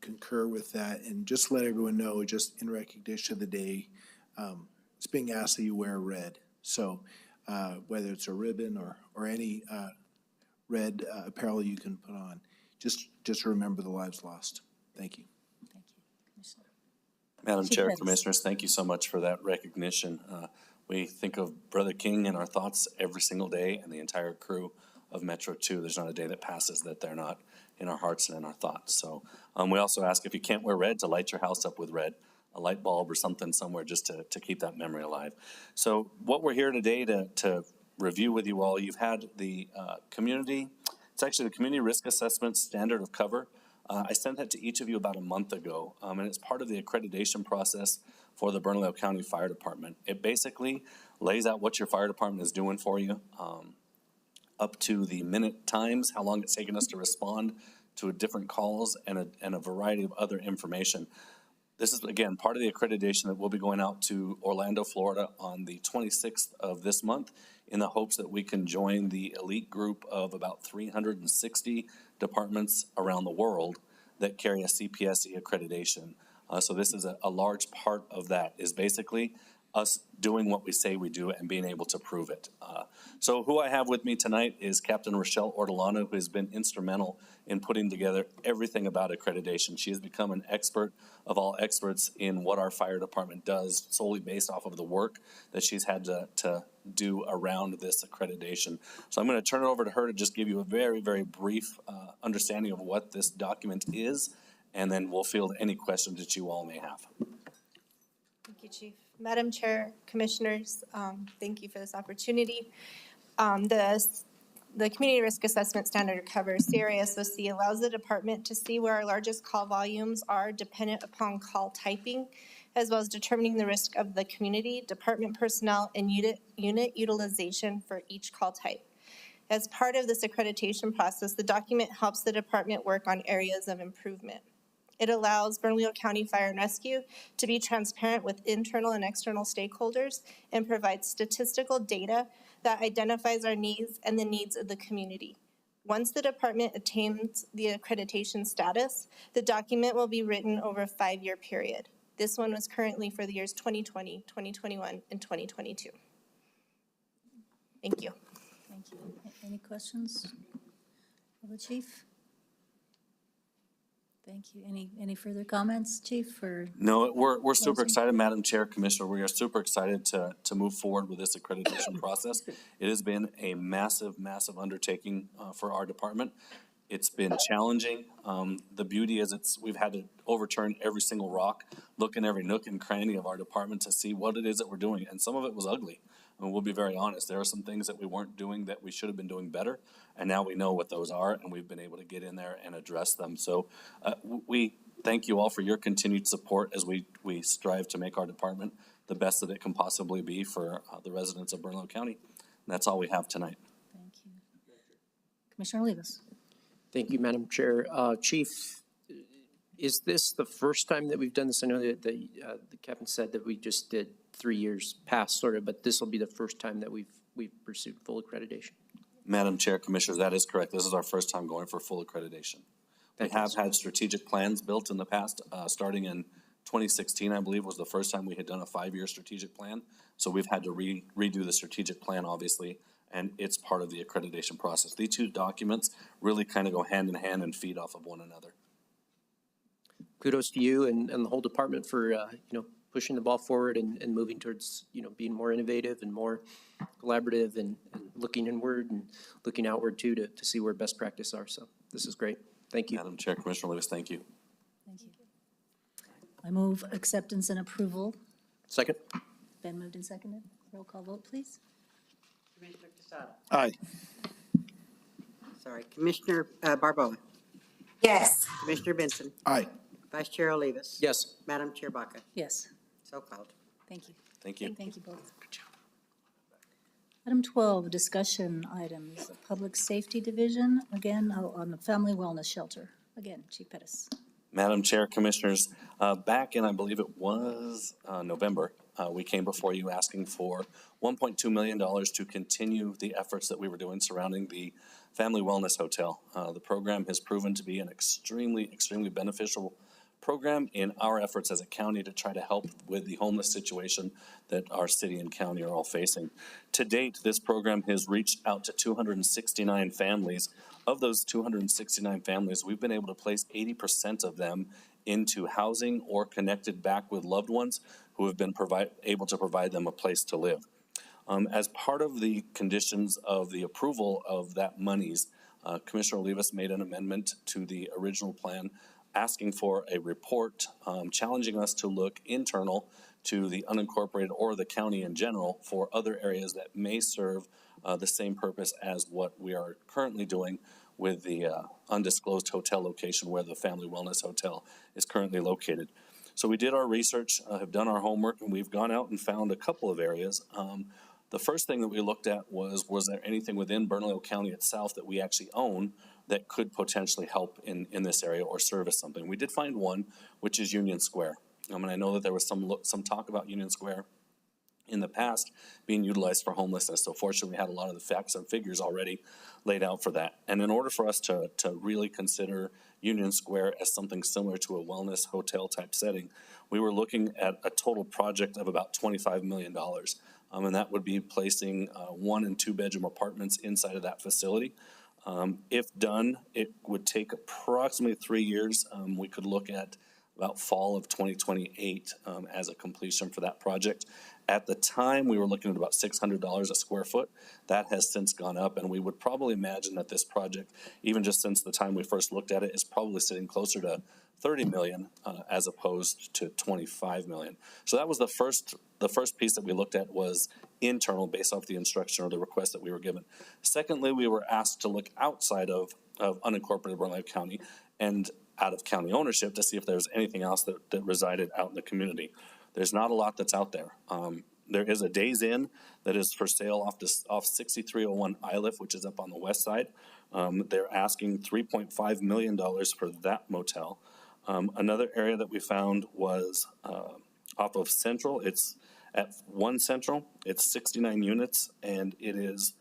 [SPEAKER 20] concur with that and just let everyone know, just in recognition of the day, it's being asked that you wear red. So whether it's a ribbon or any red apparel you can put on, just remember the lives lost. Thank you.
[SPEAKER 1] Thank you, Commissioner.
[SPEAKER 4] Madam
[SPEAKER 1] Chief
[SPEAKER 4] Chair,
[SPEAKER 1] Perez.
[SPEAKER 4] Commissioners, thank you so much for that recognition. We think of Brother King in our thoughts every single day, and the entire crew of Metro 2. There's not a day that passes that they're not in our hearts and in our thoughts. So we also ask, if you can't wear red, to light your house up with red, a light bulb or something somewhere, just to keep that memory alive. So what we're here today to review with you all, you've had the it's actually the Community Risk Assessment Standard of Cover. I sent that to each of you about a month ago, and it's part of the accreditation process for the Bernalillo County Fire Department. It basically lays out what your fire department is doing for you, up to the minute times, how long it's taken us to respond to different calls, and a variety of other information. This is, again, part of the accreditation that will be going out to Orlando, Florida on the 26th of this month, in the hopes that we can join the elite group of about 360 departments around the world that carry a CPSC accreditation. So this is a large part of that, is basically us doing what we say we do and being able to prove it. So who I have with me tonight is Captain Rochelle Ortolano, who has been instrumental in putting together everything about accreditation. She has become an expert of all experts in what our fire department does, solely based off of the work that she's had to do around this accreditation. So I'm going to turn it over to her to just give you a very, very brief understanding of what this document is, and then we'll field any questions that you all may have.
[SPEAKER 22] Thank you, Chief. Madam Chair, Commissioners, thank you for this opportunity. The Community Risk Assessment Standard Cover, CRASOC, allows the department to see where our largest call volumes are dependent upon call typing, as well as determining the risk of the community, department personnel, and unit utilization for each call type. As part of this accreditation process, the document helps the department work on areas of improvement. It allows Bernalillo County Fire and Rescue to be transparent with internal and external stakeholders and provides statistical data that identifies our needs and the needs of the community. Once the department attains the accreditation status, the document will be written over a 5-year period. This one was currently for the years 2020, 2021, and 2022. Thank you.
[SPEAKER 1] Thank you. Any questions of the chief? Thank you. Any further comments, Chief, or?
[SPEAKER 4] No, we're super
[SPEAKER 1] Closing?
[SPEAKER 4] excited, Madam Chair, Commissioner. We are super excited to move forward with this accreditation process. It has been a massive, massive undertaking for our department. It's been challenging. The beauty is we've had to overturn every single rock, look in every nook and cranny of our department to see what it is that we're doing. And some of it was ugly. And we'll be very honest. There are some things that we weren't doing that we should have been doing better. And now we know what those are, and we've been able to get in there and address them. So we thank you all for your continued support as we strive to make our department the best that it can possibly be for the residents of Bernalillo County. And that's all we have tonight.
[SPEAKER 1] Thank you. Commissioner Olivas.
[SPEAKER 6] Thank you, Madam Chair. Chief, is this the first time that we've done this? I know that the captain said that we just did 3 years past, sort of, but this will be the first time that we've pursued full accreditation.
[SPEAKER 4] Madam Chair, Commissioners, that is correct. This is our first time going for full accreditation. We have had strategic plans built in the past, starting in 2016, I believe, was the first time we had done a 5-year strategic plan. So we've had to redo the strategic plan, obviously, and it's part of the accreditation process. These two documents really kind of go hand in hand and feed off of one another.
[SPEAKER 6] Kudos to you and the whole department for, pushing the ball forward and moving towards, being more innovative and more collaborative and looking inward and looking outward too to see where best practice are. So this is great. Thank you.
[SPEAKER 4] Madam Chair, Commissioner Lewis, thank you.
[SPEAKER 1] Thank you. I move acceptance and approval.
[SPEAKER 6] Second.
[SPEAKER 1] Been moved and seconded. Roll call vote, please.
[SPEAKER 7] Commissioner Quesada.
[SPEAKER 20] Aye.
[SPEAKER 7] Sorry, Commissioner Barboa.
[SPEAKER 3] Yes.
[SPEAKER 7] Commissioner Benson.
[SPEAKER 20] Aye.
[SPEAKER 7] Vice Chair Olivas.
[SPEAKER 6] Yes.
[SPEAKER 7] Madam Chair Baca.
[SPEAKER 1] Yes.
[SPEAKER 7] So called.
[SPEAKER 1] Thank you.
[SPEAKER 4] Thank you.
[SPEAKER 1] Thank you both. Item 12, discussion items, Public Safety Division, again, on the Family Wellness Shelter. Again, Chief Pettis.
[SPEAKER 4] Madam Chair, Commissioners, back in, I believe it was November, we came before you asking for $1.2 million to continue the efforts that we were doing surrounding the Family Wellness Hotel. The program has proven to be an extremely, extremely beneficial program in our efforts as a county to try to help with the homeless situation that our city and county are all facing. To date, this program has reached out to 269 families. Of those 269 families, we've been able to place 80% of them into housing or connected back with loved ones who have been able to provide them a place to live. As part of the conditions of the approval of that monies, Commissioner Olivas made an amendment to the original plan asking for a report challenging us to look internal to the unincorporated or the county in general for other areas that may serve the same purpose as what we are currently doing with the undisclosed hotel location where the Family Wellness Hotel is currently located. So we did our research, have done our homework, and we've gone out and found a couple of areas. The first thing that we looked at was there anything within Bernalillo County itself that we actually own that could potentially help in this area or service something. We did find one, which is Union Square. And I know that there was some talk about Union Square in the past being utilized for homelessness. So fortunately, we had a lot of the facts and figures already laid out for that. And in order for us to really consider Union Square as something similar to a wellness hotel type setting, we were looking at a total project of about $25 million. And that would be placing 1- and 2-bedroom apartments inside of that facility. If done, it would take approximately 3 years. We could look at about fall of 2028 as a completion for that project. At the time, we were looking at about $600 a square foot. That has since gone up, and we would probably imagine that this project, even just since the time we first looked at it, is probably sitting closer to $30 million as opposed to $25 million. So that was the first piece that we looked at was internal based off the instruction or the request that we were given. Secondly, we were asked to look outside of unincorporated Bernalillo County and out of county ownership to see if there's anything else that resided out in the community. There's not a lot that's out there. There is a Days Inn that is for sale off 6301 Iliff, which is up on the west side. They're asking $3.5 million for that motel. Another area that we found was off of Central. It's at 1 Central. It's 69 units, and it is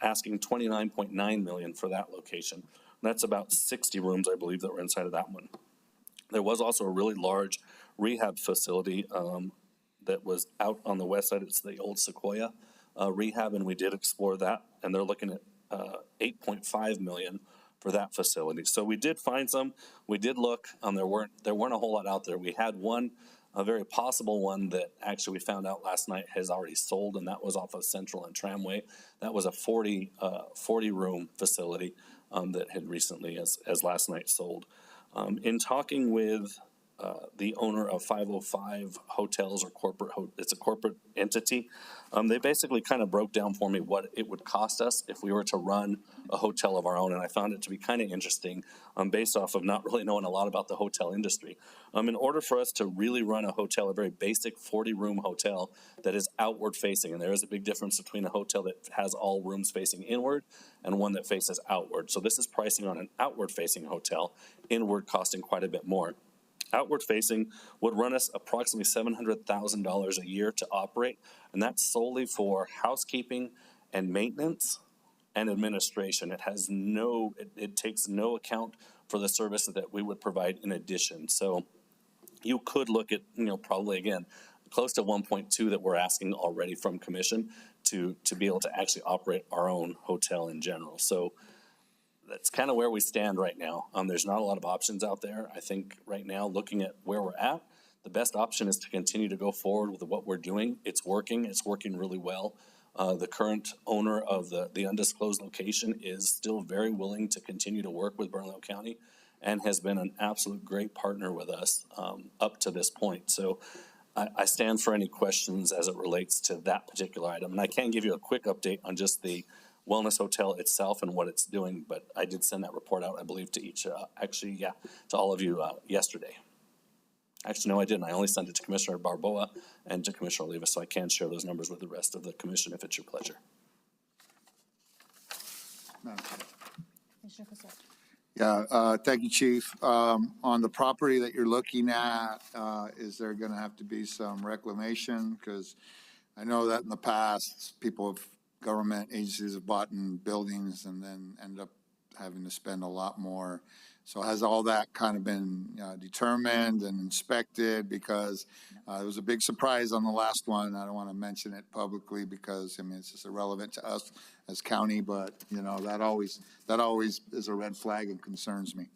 [SPEAKER 4] asking $29.9 million for that location. That's about 60 rooms, I believe, that were inside of that one. There was also a really large rehab facility that was out on the west side. It's the old Sequoia rehab, and we did explore that, and they're looking at $8.5 million for that facility. So we did find some. We did look. There weren't a whole lot out there. We had one, a very possible one that actually we found out last night has already sold, and that was off of Central and Tramway. That was a 40 room facility that had recently, as last night, sold. In talking with the owner of 505 Hotels or it's a corporate entity, they basically kind of broke down for me what it would cost us if we were to run a hotel of our own, and I found it to be kind of interesting based off of not really knowing a lot about the hotel industry. In order for us to really run a hotel, a very basic 40-room hotel that is outward facing, and there is a big difference between a hotel that has all rooms facing inward and one that faces outward. So this is pricing on an outward facing hotel, inward costing quite a bit more. Outward facing would run us approximately $700,000 a year to operate, and that's solely for housekeeping and maintenance and administration. It has it takes no account for the services that we would provide in addition. So you could look at, probably again, close to 1.2 that we're asking already from commission to be able to actually operate our own hotel in general. So that's kind of where we stand right now. There's not a lot of options out there. I think right now, looking at where we're at, the best option is to continue to go forward with what we're doing. It's working really well. The current owner of the undisclosed location is still very willing to continue to work with Bernalillo County and has been an absolute great partner with us up to this point. So I stand for any questions as it relates to that particular item. And I can give you a quick update on just the Wellness Hotel itself and what it's doing, but I did send that report out, I believe, to each, to all of you yesterday. Actually, no, I didn't. I only sent it to Commissioner Barboa and to Commissioner Olivas, so I can share those numbers with the rest of the commission if it's your pleasure.
[SPEAKER 1] Commissioner Casar.
[SPEAKER 2] Yeah, thank you, Chief. On the property that you're looking at, is there going to have to be some reclamation? Because I know that in the past, government agencies have bought in buildings and then end up having to spend a lot more. So has all that kind of been determined and inspected? Because it was a big surprise on the last one. I don't want to mention it publicly because, it's just irrelevant to us as county, but, that always is a red flag and concerns me.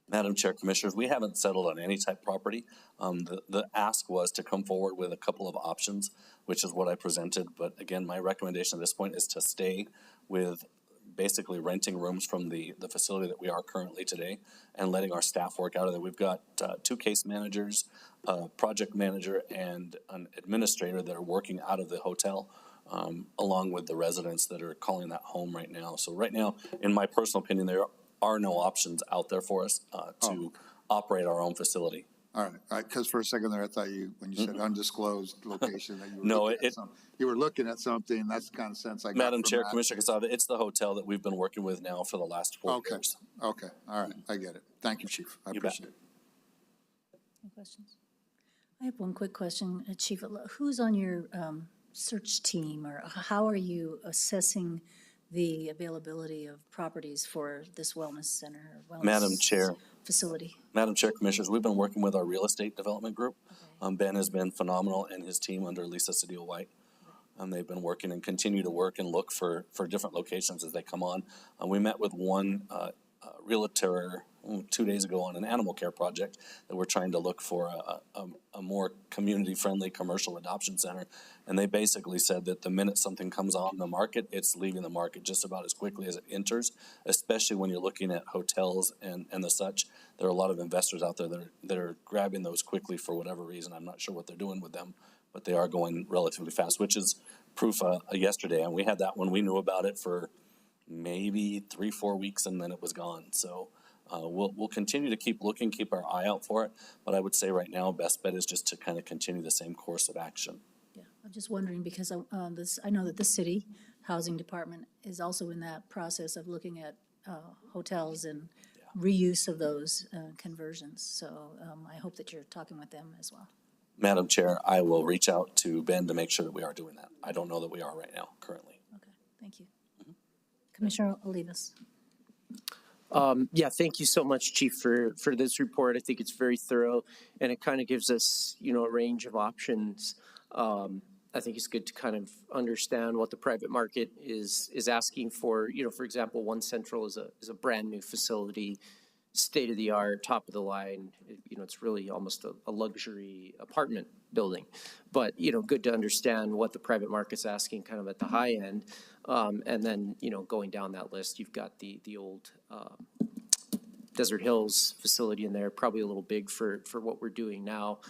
[SPEAKER 4] Madam Chair, Commissioners, we haven't settled on any type property. The ask was to come forward with a couple of options, which is what I presented. But again, my recommendation at this point is to stay with basically renting rooms from the facility that we are currently today and letting our staff work out of there. We've got 2 case managers, a project manager, and an administrator that are working out of the hotel, along with the residents that are calling that home right now. So right now, in my personal opinion, there are no options out there for us to operate our own facility.
[SPEAKER 2] All right, because for a second there, I thought when you said undisclosed location, that you were looking at something. That's the kind of sense I got.
[SPEAKER 4] Madam Chair, Commissioner Casada, it's the hotel that we've been working with now for the last 4 years.
[SPEAKER 2] Okay, all right, I get it. Thank you, Chief. I appreciate it.
[SPEAKER 1] Any questions? I have one quick question, Chief. Who's on your search team, or how are you assessing the availability of properties for this wellness center or wellness
[SPEAKER 4] Madam Chair.
[SPEAKER 1] Facility?
[SPEAKER 4] Madam Chair, Commissioners, we've been working with our real estate development group. Ben has been phenomenal and his team under Lisa Cedillo White. They've been working and continue to work and look for different locations as they come on. We met with one realtor 2 days ago on an animal care project that we're trying to look for a more community-friendly commercial adoption center. And they basically said that the minute something comes on the market, it's leaving the market just about as quickly as it enters, especially when you're looking at hotels and the such. There are a lot of investors out there that are grabbing those quickly for whatever reason. I'm not sure what they're doing with them, but they are going relatively fast, which is proof yesterday. And we had that one. We knew about it for maybe 3-4 weeks, and then it was gone. So we'll continue to keep looking, keep our eye out for it. But I would say right now, best bet is just to kind of continue the same course of action.
[SPEAKER 1] Yeah, I'm just wondering because I know that the city housing department is also in that process of looking at hotels and reuse of those conversions. So I hope that you're talking with them as well.
[SPEAKER 4] Madam Chair, I will reach out to Ben to make sure that we are doing that. I don't know that we are right now, currently.
[SPEAKER 1] Okay, Thank you. Commissioner Olivas.
[SPEAKER 6] Yeah, thank you so much, Chief, for this report. I think it's very thorough, and it kind of gives us, a range of options. I think it's good to kind of understand what the private market is asking for. For example, One Central is a brand new facility, state of the art, top of the line. It's really almost a luxury apartment building. But good to understand what the private market's asking, kind of at the high end. And then going down that list, you've got the old Desert Hills facility in there, probably a little big for what we're doing now.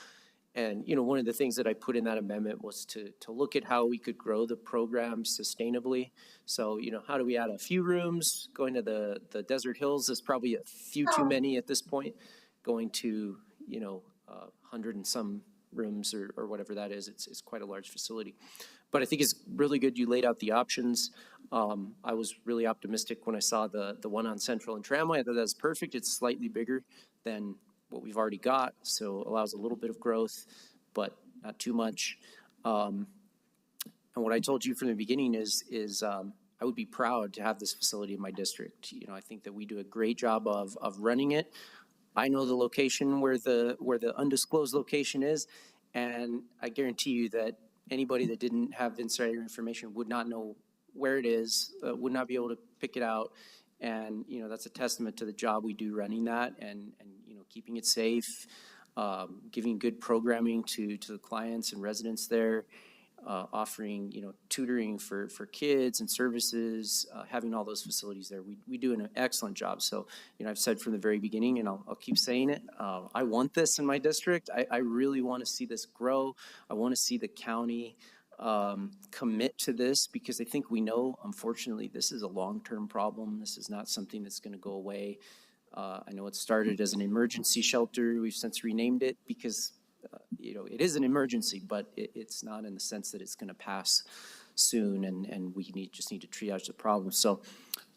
[SPEAKER 6] And one of the things that I put in that amendment was to look at how we could grow the program sustainably. So how do we add a few rooms? Going to the Desert Hills is probably a few too many at this point. Going to 100 and some rooms or whatever that is, it's quite a large facility. But I think it's really good you laid out the options. I was really optimistic when I saw the one on Central and Tramway. I thought that was perfect. It's slightly bigger than what we've already got, so allows a little bit of growth, but not too much. And what I told you from the beginning is I would be proud to have this facility in my district. I think that we do a great job of running it. I know the location where the undisclosed location is, and I guarantee you that anybody that didn't have insider information would not know where it is, would not be able to pick it out. And, that's a testament to the job we do running that and keeping it safe, giving good programming to the clients and residents there, offering, tutoring for kids and services, having all those facilities there. We do an excellent job. So, I've said from the very beginning, and I'll keep saying it, I want this in my district. I really want to see this grow. I want to see the county commit to this, because I think we know, unfortunately, this is a long-term problem. This is not something that's going to go away. I know it started as an emergency shelter. We've since renamed it because, it is an emergency, but it's not in the sense that it's going to pass soon, and we just need to triage the problem. So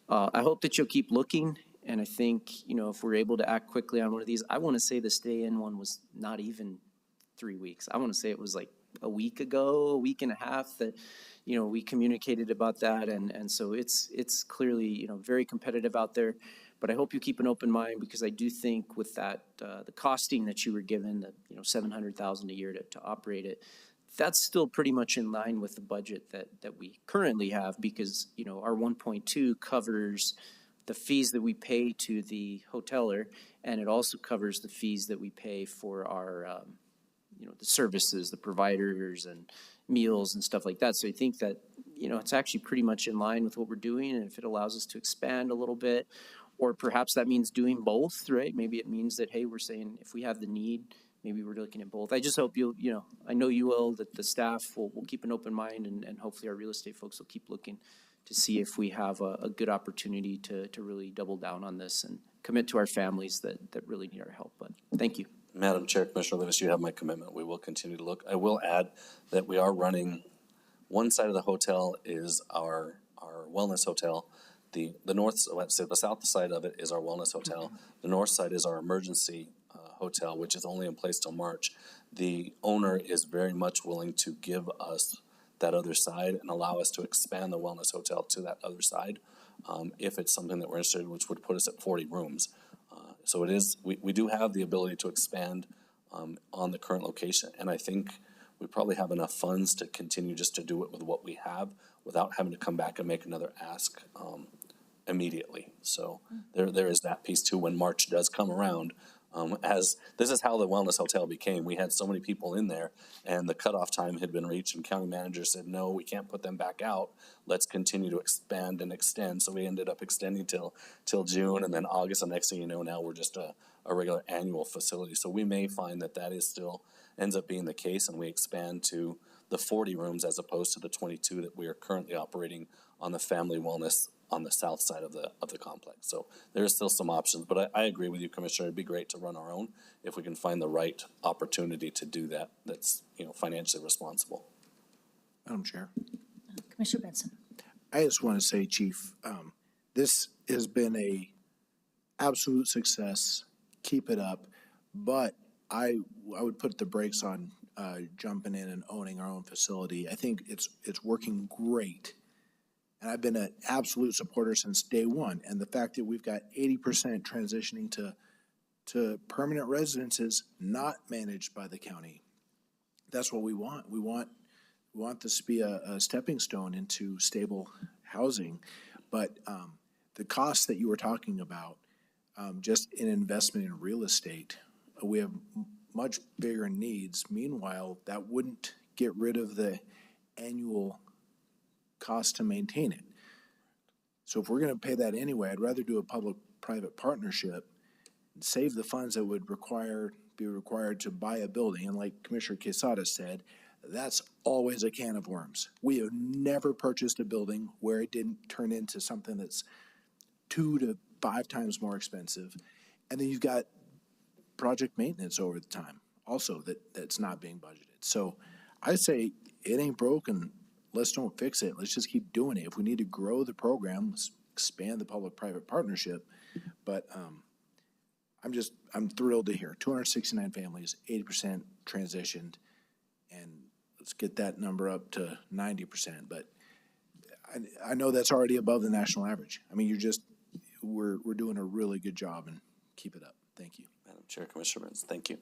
[SPEAKER 6] I hope that you'll keep looking, and I think, if we're able to act quickly on one of these, I want to say the stay-in one was not even 3 weeks. I want to say it was like a week ago, a week and a half that, we communicated about that. And so it's clearly, very competitive out there. But I hope you keep an open mind, because I do think with that, the costing that you were given, the $700,000 a year to operate it, that's still pretty much in line with the budget that we currently have, because our 1.2 covers the fees that we pay to the hoteler, and it also covers the fees that we pay for our the services, the providers and meals and stuff like that. So I think that it's actually pretty much in line with what we're doing, and if it allows us to expand a little bit. Or perhaps that means doing both, right? Maybe it means that, hey, we're saying if we have the need, maybe we're looking at both. I just hope you'll, I know you will, that the staff will keep an open mind, and hopefully our real estate folks will keep looking to see if we have a good opportunity to really double down on this and commit to our families that really need our help. But thank you.
[SPEAKER 4] Madam Chair, Commissioner Olivas, you have my commitment. We will continue to look. I will add that we are running, one side of the hotel is our wellness hotel. The north, let's say the south side of it is our wellness hotel. The north side is our emergency hotel, which is only in place till March. The owner is very much willing to give us that other side and allow us to expand the wellness hotel to that other side, if it's something that we're interested in, which would put us at 40 rooms. So it is, we do have the ability to expand on the current location, and I think we probably have enough funds to continue just to do it with what we have without having to come back and make another ask immediately. So there is that piece too when March does come around. As this is how the wellness hotel became. We had so many people in there, and the cutoff time had been reached, and county manager said, no, we can't put them back out. Let's continue to expand and extend. So we ended up extending till June, and then August, and next thing you know, now we're just a regular annual facility. So we may find that is still ends up being the case, and we expand to the 40 rooms as opposed to the 22 that we are currently operating on the family wellness on the south side of the complex. So there's still some options, but I agree with you, Commissioner. It'd be great to run our own if we can find the right opportunity to do that. That's financially responsible.
[SPEAKER 20] Madam Chair.
[SPEAKER 1] Commissioner Benson.
[SPEAKER 20] I just want to say, Chief, this has been a absolute success. Keep it up, but I would put the brakes on jumping in and owning our own facility. I think it's working great. And I've been an absolute supporter since day one. And the fact that we've got 80% transitioning to permanent residences not managed by the county, that's what we want. We want this to be a stepping stone into stable housing. But the costs that you were talking about, just in investment in real estate, we have much bigger needs. Meanwhile, that wouldn't get rid of the annual cost to maintain it. So if we're going to pay that anyway, I'd rather do a public-private partnership and save the funds that would be required to buy a building. And like Commissioner Quesada said, that's always a can of worms. We have never purchased a building where it didn't turn into something that's 2 to 5 times more expensive. And then you've got project maintenance over the time also that's not being budgeted. So I say it ain't broken. Let's don't fix it. Let's just keep doing it. If we need to grow the program, let's expand the public-private partnership. But I'm thrilled to hear 269 families, 80% transitioned, and let's get that number up to 90%. But I know that's already above the national average. I mean, we're doing a really good job, and keep it up. Thank you.
[SPEAKER 4] Madam Chair, Commissioner Benson, thank you.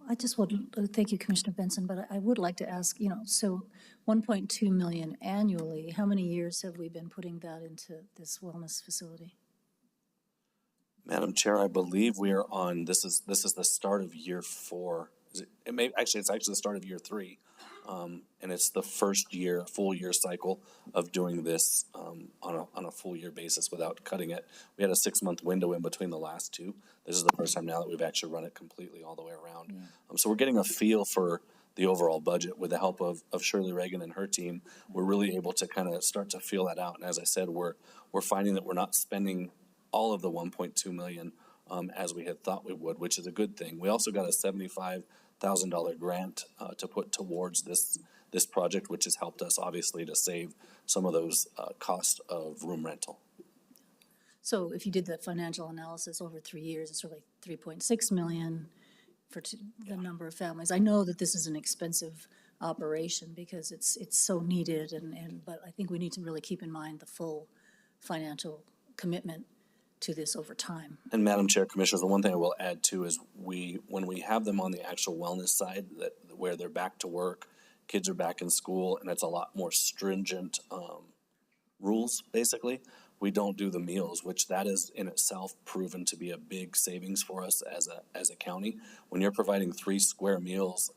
[SPEAKER 1] I just would, thank you, Commissioner Benson, but I would like to ask, so 1.2 million annually, how many years have we been putting that into this wellness facility?
[SPEAKER 4] Madam Chair, I believe we are on, this is the start of year 4. It's actually the start of year 3. And it's the first full year cycle of doing this on a full year basis without cutting it. We had a 6-month window in between the last 2. This is the first time now that we've actually run it completely all the way around. Yeah. So we're getting a feel for the overall budget with the help of Shirley Reagan and her team. We're really able to kind of start to feel that out. And as I said, we're finding that we're not spending all of the 1.2 million as we had thought we would, which is a good thing. We also got a $75,000 grant to put towards this project, which has helped us obviously to save some of those costs of room rental.
[SPEAKER 1] So if you did the financial analysis over 3 years, it's really 3.6 million for the number of families. I know that this is an expensive operation because it's so needed, but I think we need to really keep in mind the full financial commitment to this over time.
[SPEAKER 4] And Madam Chair, Commissioners, the one thing I will add too is when we have them on the actual wellness side, where they're back to work, kids are back in school, and it's a lot more stringent rules, basically. We don't do the meals, which that is in itself proven to be a big savings for us as a county. When you're providing 3 square meals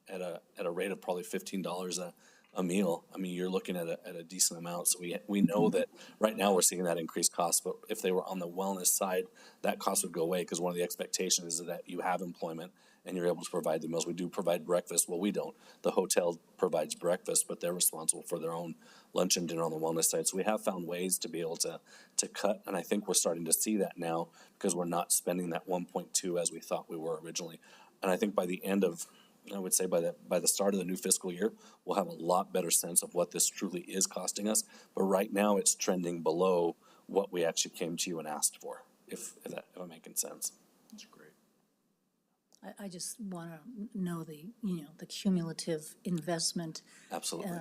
[SPEAKER 4] at a rate of probably $15 a meal, I mean, you're looking at a decent amount. So we know that right now we're seeing that increased cost, but if they were on the wellness side, that cost would go away because one of the expectations is that you have employment and you're able to provide the meals. We do provide breakfast. Well, we don't. The hotel provides breakfast, but they're responsible for their own lunch and dinner on the wellness side. So we have found ways to be able to cut, and I think we're starting to see that now because we're not spending that 1.2 as we thought we were originally. And I think by the end of, I would say by the start of the new fiscal year, we'll have a lot better sense of what this truly is costing us. But right now, it's trending below what we actually came to you and asked for, if I'm making sense.
[SPEAKER 20] That's great.
[SPEAKER 1] I just want to know the cumulative investment.
[SPEAKER 4] Absolutely.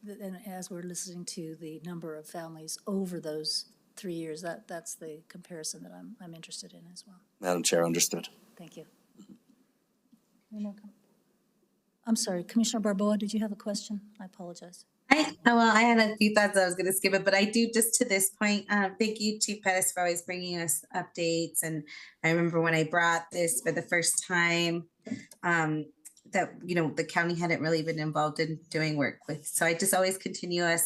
[SPEAKER 1] And as we're listening to the number of families over those 3 years, that's the comparison that I'm interested in as well.
[SPEAKER 4] Madam Chair, understood.
[SPEAKER 1] Thank you. I'm sorry, Commissioner Barboa, did you have a question? I apologize.
[SPEAKER 3] I had a few thoughts I was going to skip it, but I do just to this point. Thank you, Chief Pettis, for always bringing us updates. And I remember when I brought this for the first time, that the county hadn't really been involved in doing work with. So I just always continue to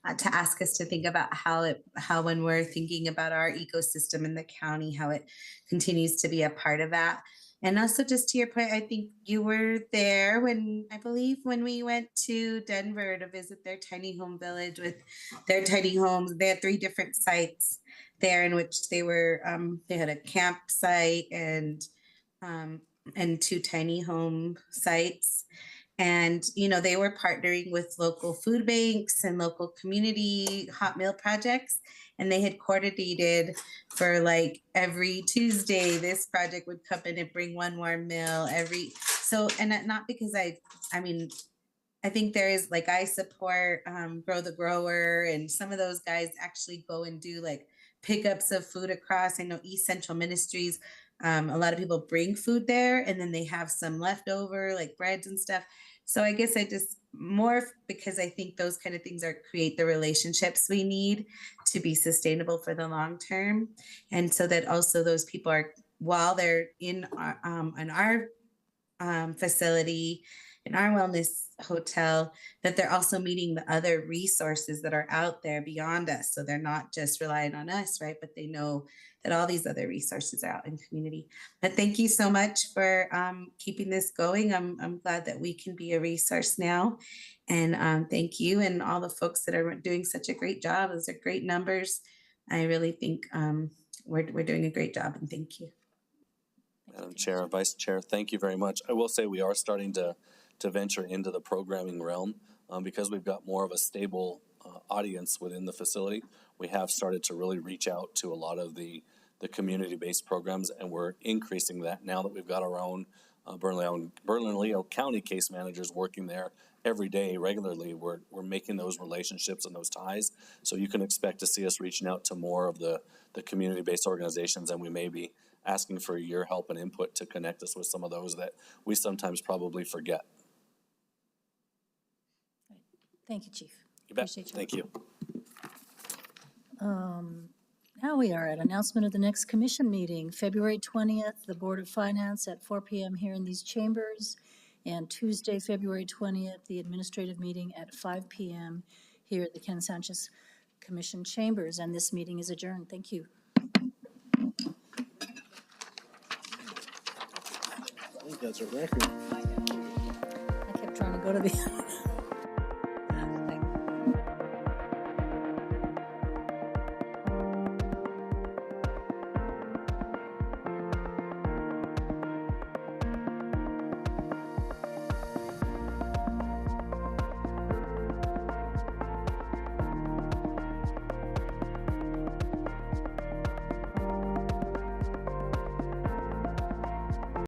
[SPEAKER 3] ask us to think about how when we're thinking about our ecosystem in the county, how it continues to be a part of that. And also just to your point, I think you were there when we went to Denver to visit their tiny home village with their tiny homes. They had 3 different sites there in which they had a campsite and 2 tiny home sites. And, they were partnering with local food banks and local community hot meal projects. And they had coordinated for like every Tuesday, this project would come in and bring 1 warm meal and not because I I think there is, like, I support Grow the Grower, and some of those guys actually go and do like pickups of food across. I know East Central Ministries, a lot of people bring food there and then they have some leftover, like breads and stuff. So I guess I just more because I think those kind of things are create the relationships we need to be sustainable for the long term. And so that also those people are, while they're in our facility, in our wellness hotel, that they're also meeting the other resources that are out there beyond us. So they're not just relying on us, right? But they know that all these other resources are out in the community. But thank you so much for keeping this going. I'm glad that we can be a resource now. And thank you and all the folks that are doing such a great job. Those are great numbers. I really think we're doing a great job, and thank you.
[SPEAKER 4] Madam Chair, Vice Chair, thank you very much. I will say we are starting to venture into the programming realm because we've got more of a stable audience within the facility. We have started to really reach out to a lot of the community-based programs, and we're increasing that now that we've got our own Bernalillo County case managers working there every day regularly. We're making those relationships and those ties. So you can expect to see us reaching out to more of the community-based organizations, and we may be asking for your help and input to connect us with some of those that we sometimes probably forget.
[SPEAKER 1] Thank you, Chief.
[SPEAKER 4] You bet.
[SPEAKER 1] Appreciate you.
[SPEAKER 4] Thank you.
[SPEAKER 1] Now we are at announcement of the next commission meeting, February 20th, the Board of Finance at 4 p.m. here in these chambers, and Tuesday, February 20th, the administrative meeting at 5 p.m. here at the Ken Sanchez Commission chambers, and this meeting is adjourned. Thank you.
[SPEAKER 20] I think that's a record.
[SPEAKER 1] I kept trying to go to the